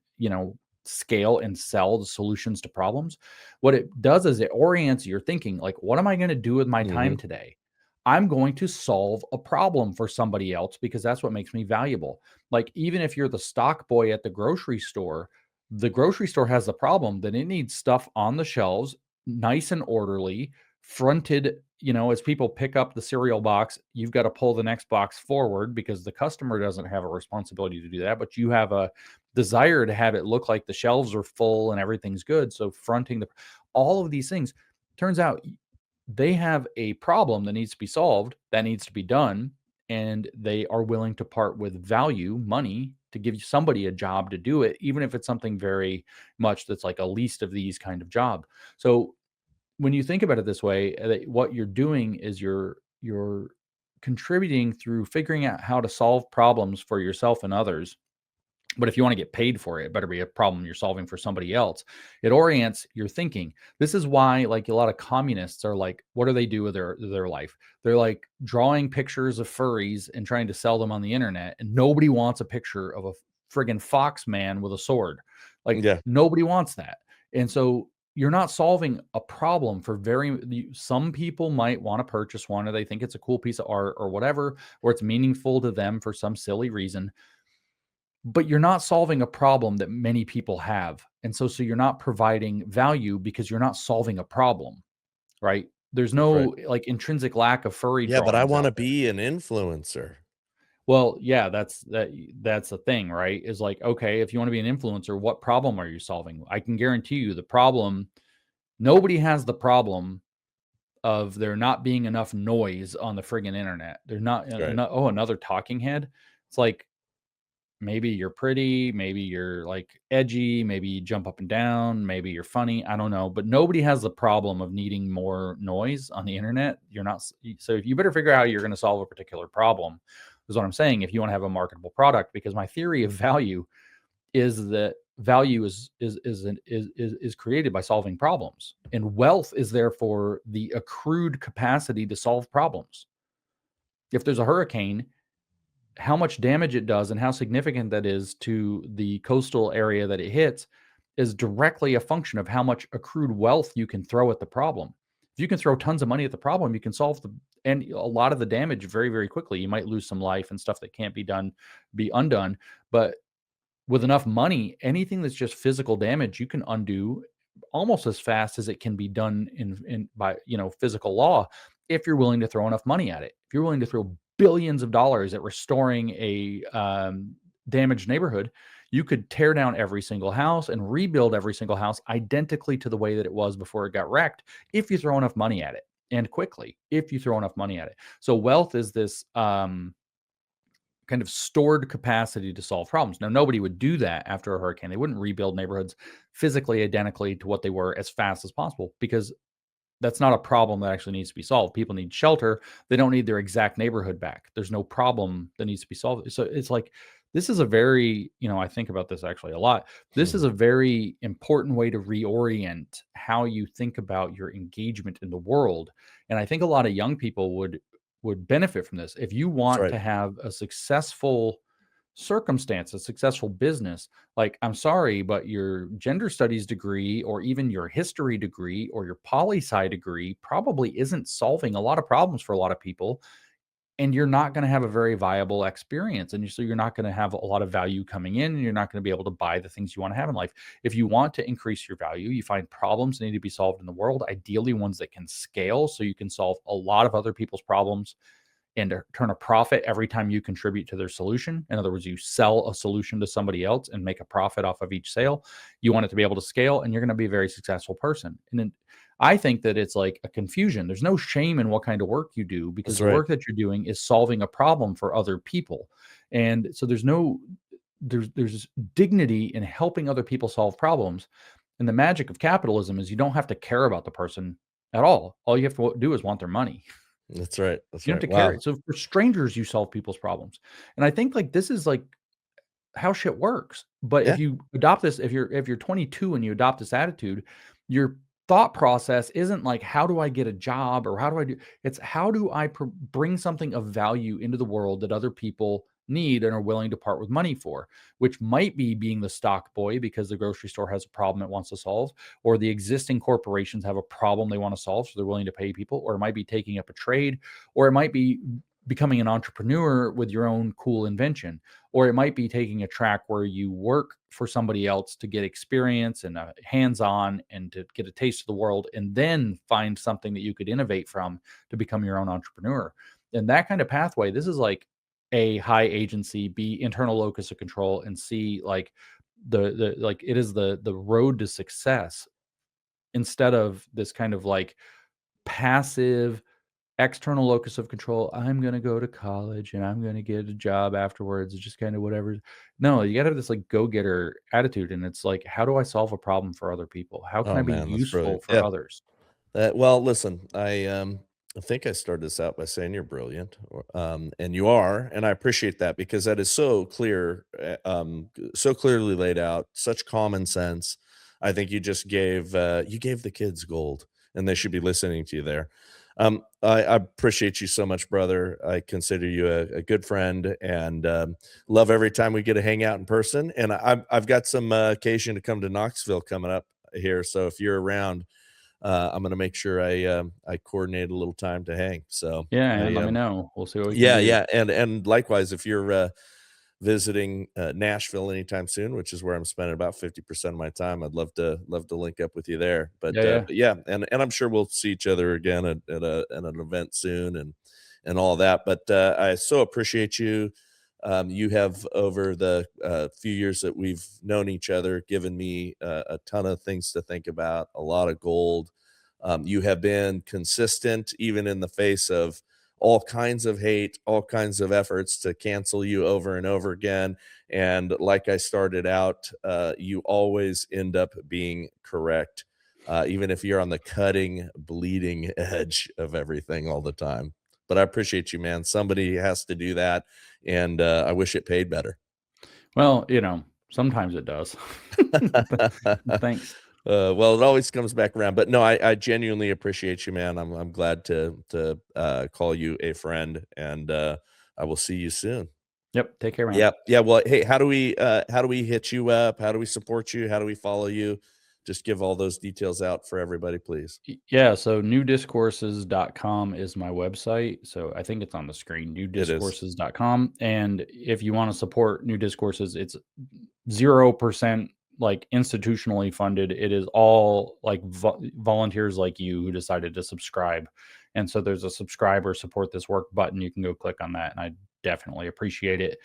scale and sell the solutions to problems, what it does is it orients your thinking. Like, what am I going to do with my time today? I'm going to solve a problem for somebody else, because that's what makes me valuable. Like, even if you're the stock boy at the grocery store has the problem that it needs stuff on the shelves, nice and orderly, fronted. As people pick up the cereal box, you've got to pull the next box forward because the customer doesn't have a responsibility to do that, but you have a desire to have it look like the shelves are full and everything's good. So fronting all of these things, turns out they have a problem that needs to be solved, that needs to be done, and they are willing to part with value, money, to give somebody a job to do it, even if it's something very much that's like a least of these kind of job. So when you think about it this way, what you're doing is you're contributing through figuring out how to solve problems for yourself and others. But if you want to get paid for it, it better be a problem you're solving for somebody else. It orients your thinking. This is why, like, a lot of communists are like, what do they do with their life? They're like drawing pictures of furries and trying to sell them on the internet. And nobody wants a picture of a friggin' fox man with a sword. Like, nobody wants that. And so you're not solving a problem for some people might want to purchase one, or they think it's a cool piece of art or whatever, or it's meaningful to them for some silly reason. But you're not solving a problem that many people have. And so you're not providing value because you're not solving a problem, right? There's no like intrinsic lack of furry drawings. But I want to be an influencer. Well, yeah, that's the thing, right? Is like, okay, if you want to be an influencer, what problem are you solving? I can guarantee you the problem, nobody has the problem of there not being enough noise on the friggin' internet. There's not, another talking head. It's like, maybe you're pretty, maybe you're like edgy, maybe you jump up and down, maybe you're funny, I don't know, but nobody has the problem of needing more noise on the internet. So if you better figure out how you're going to solve a particular problem, is what I'm saying, if you want to have a marketable product. Because my theory of value is that value is created by solving problems, and wealth is therefore the accrued capacity to solve problems. If there's a hurricane, how much damage it does and how significant that is to the coastal area that it hits is directly a function of how much accrued wealth you can throw at the problem. If you can throw tons of money at the problem, you can solve and a lot of the damage very, very quickly. You might lose some life and stuff that can't be undone. But with enough money, anything that's just physical damage, you can undo almost as fast as it can be done by physical law, if you're willing to throw enough money at it. If you're willing to throw billions of dollars at restoring a damaged neighborhood, you could tear down every single house and rebuild every single house identically to the way that it was before it got wrecked, if you throw enough money at it, and quickly, if you throw enough money at it. So wealth is this kind of stored capacity to solve problems. Now, nobody would do that after a hurricane. They wouldn't rebuild neighborhoods physically identically to what they were as fast as possible, because that's not a problem that actually needs to be solved. People need shelter. They don't need their exact neighborhood back. There's no problem that needs to be solved. So it's like, this is a very, I think about this actually a lot. This is a very important way to reorient how you think about your engagement in the world. And I think a lot of young people would benefit from this. If you That's want right. to have a successful circumstance, a successful business, like, I'm sorry, but your gender studies degree or even your history degree or your poli-sci degree probably isn't solving a lot of problems for a lot of people. And you're not going to have a very viable experience. And so you're not going to have a lot of value coming in, and you're not going to be able to buy the things you want to have in life. If you want to increase your value, you find problems that need to be solved in the world, ideally ones that can scale so you can solve a lot of other people's problems and turn a profit every time you contribute to their solution. In other words, you sell a solution to somebody else and make a profit off of each sale. You want it to be able to scale, and you're going to be a very successful person. And then I think that it's like a confusion. There's no shame in what kind of work you do, because That's the right. work that you're doing is solving a problem for other people. And so there's dignity in helping other people solve problems. And the magic of capitalism is you don't have to care about the person at all. All you have to do is want their money. That's right. That's You don't right. have to carry Wow. it. So for strangers, you solve people's problems. And I think like this is like how shit works. But Yeah. if you adopt this, if you're 22 and you adopt this attitude, your thought process isn't like, how do I get a job or how do I do? It's how do I bring something of value into the world that other people need and are willing to part with money for, which might be being the stock boy because the grocery store has a problem it wants to solve, or the existing corporations have a problem they want to solve, so they're willing to pay people, or it might be taking up a trade, or it might be becoming an entrepreneur with your own cool invention, or it might be taking a track where you work for somebody else to get experience and hands-on and to get a taste of the world, and then find something that you could innovate from to become your own entrepreneur. And that kind of pathway, this is like A, high agency, B, internal locus of control, and C, like the like it is the road to success, instead of this kind of like passive external locus of control. I'm going to go to college and I'm going to get a job afterwards. It's just kind of whatever. No, you got to have this like go-getter attitude. And it's like, how do I solve a problem for other people? How can Oh I be man, that's useful brilliant. for Yeah. others? Well, listen, I think I started this out by saying you're brilliant, and you are, and I appreciate that because that is so clear, so clearly laid out, such common sense. I think you gave the kids gold, and they should be listening to you there. I appreciate you so much, brother. I consider you a good friend, and love every time we get to hang out in person. And I've got some occasion to come to Knoxville coming up here, so if you're around, I'm gonna make sure I coordinate a little time to hang. So Yeah. And I let me know. We'll see what we can yeah, do. yeah, and likewise, if you're visiting Nashville anytime soon, which is where I'm spending about 50% of my time, I'd love to link up with you there. Yeah. Yeah. But yeah, and I'm sure we'll see each other again at an event soon and all that. But I so appreciate you. You have over the few years that we've known each other given me a ton of things to think about, a lot of gold. You have been consistent even in the face of all kinds of hate, all kinds of efforts to cancel you over and over again. And like I started out, you always end up being correct, even if you're on the cutting, bleeding edge of everything all the time. But I appreciate you, man. Somebody has to do that. And I wish it paid better. Well, sometimes it does. Thanks. Well, it always comes back around, but no, I genuinely appreciate you, man. I'm glad to call you a friend, and I will see you soon. Yep. Take care, man. Yeah, yeah. Well, hey, how do we hit you up? How do we support you? How do we follow you? Just give all those details out for everybody, please. Yeah, so newdiscourses.com is my website. So I think it's on the screen, It is. newdiscourses.com. And if you want to support New Discourses, it's 0% like institutionally funded. It is all like volunteers like you who decided to subscribe. And so there's a subscribe or support this work button. You can go click on that, and I definitely appreciate it.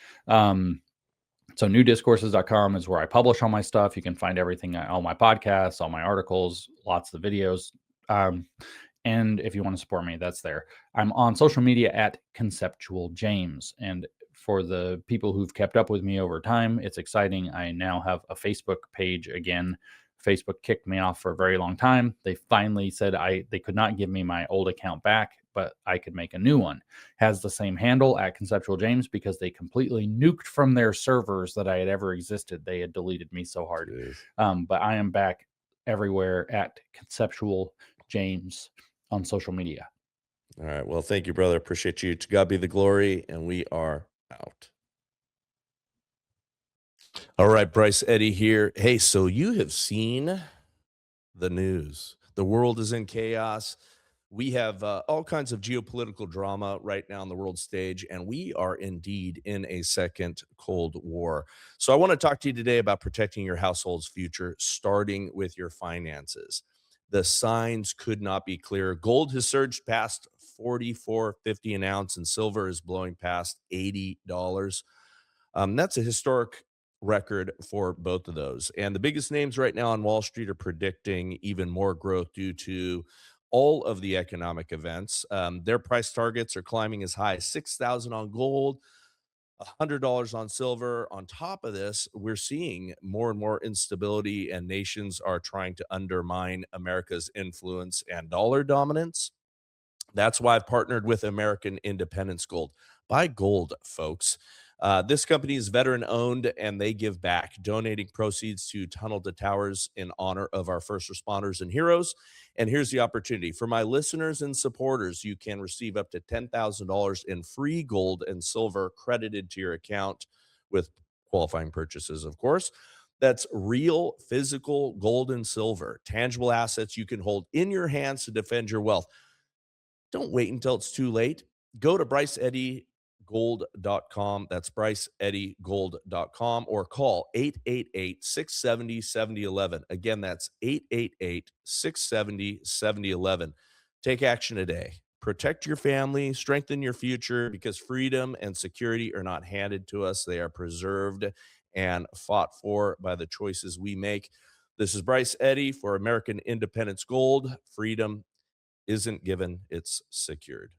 So newdiscourses.com is where I publish all my stuff. You can find everything, all my podcasts, all my articles, lots of videos. And if you want to support me, that's there. I'm on social media at Conceptual James. And for the people who've kept up with me over time, it's exciting. I now have a Facebook page again, Facebook kicked me off for a very long time. They finally said they could not give me my old account back, but I could make a new one. Has the same handle at Conceptual James because they completely nuked from their servers that I had ever existed. They had deleted me so hard. But I am back everywhere at Conceptual James on social media. All right. Well, thank you, brother. Appreciate you. To God be the glory, and we are out. All right, Bryce, Eddy here. Hey, so you have seen the news. The world is in chaos. We have all kinds of geopolitical drama right now on the world stage, and we are indeed in a second Cold War. So I want to talk to you today about protecting your household's future, starting with your finances. The signs could not be clearer. Gold has surged past $44.50 an ounce, and silver is blowing past $80. That's a historic record for both of those. And the biggest names right now on Wall Street are predicting even more growth due to all of the economic events. Their price targets are climbing as high as 6,000 on gold, $100 on silver. On top of this, we're seeing more and more instability, and nations are trying to undermine America's influence and dollar dominance. That's why I've partnered with American Independence Gold. Buy gold, folks. This company is veteran owned, and they give back, donating proceeds to Tunnel to Towers in honor of our first responders and heroes. And here's the opportunity for my listeners and supporters: you can receive up to $10,000 in free gold and silver credited to your account with qualifying purchases, of course. That's real physical gold and silver, tangible assets you can hold in your hands to defend your wealth. Don't wait until it's too late. Go to BryceEddyGold.com. That's BryceEddyGold.com, or call 888-670-7011. Again, that's 888-670-7011. Take action today. Protect your family, strengthen your future, because freedom and security are not handed to us. They are preserved and fought for by the choices we make. This is Bryce Eddy for American Independence Gold. Freedom isn't given, it's secured.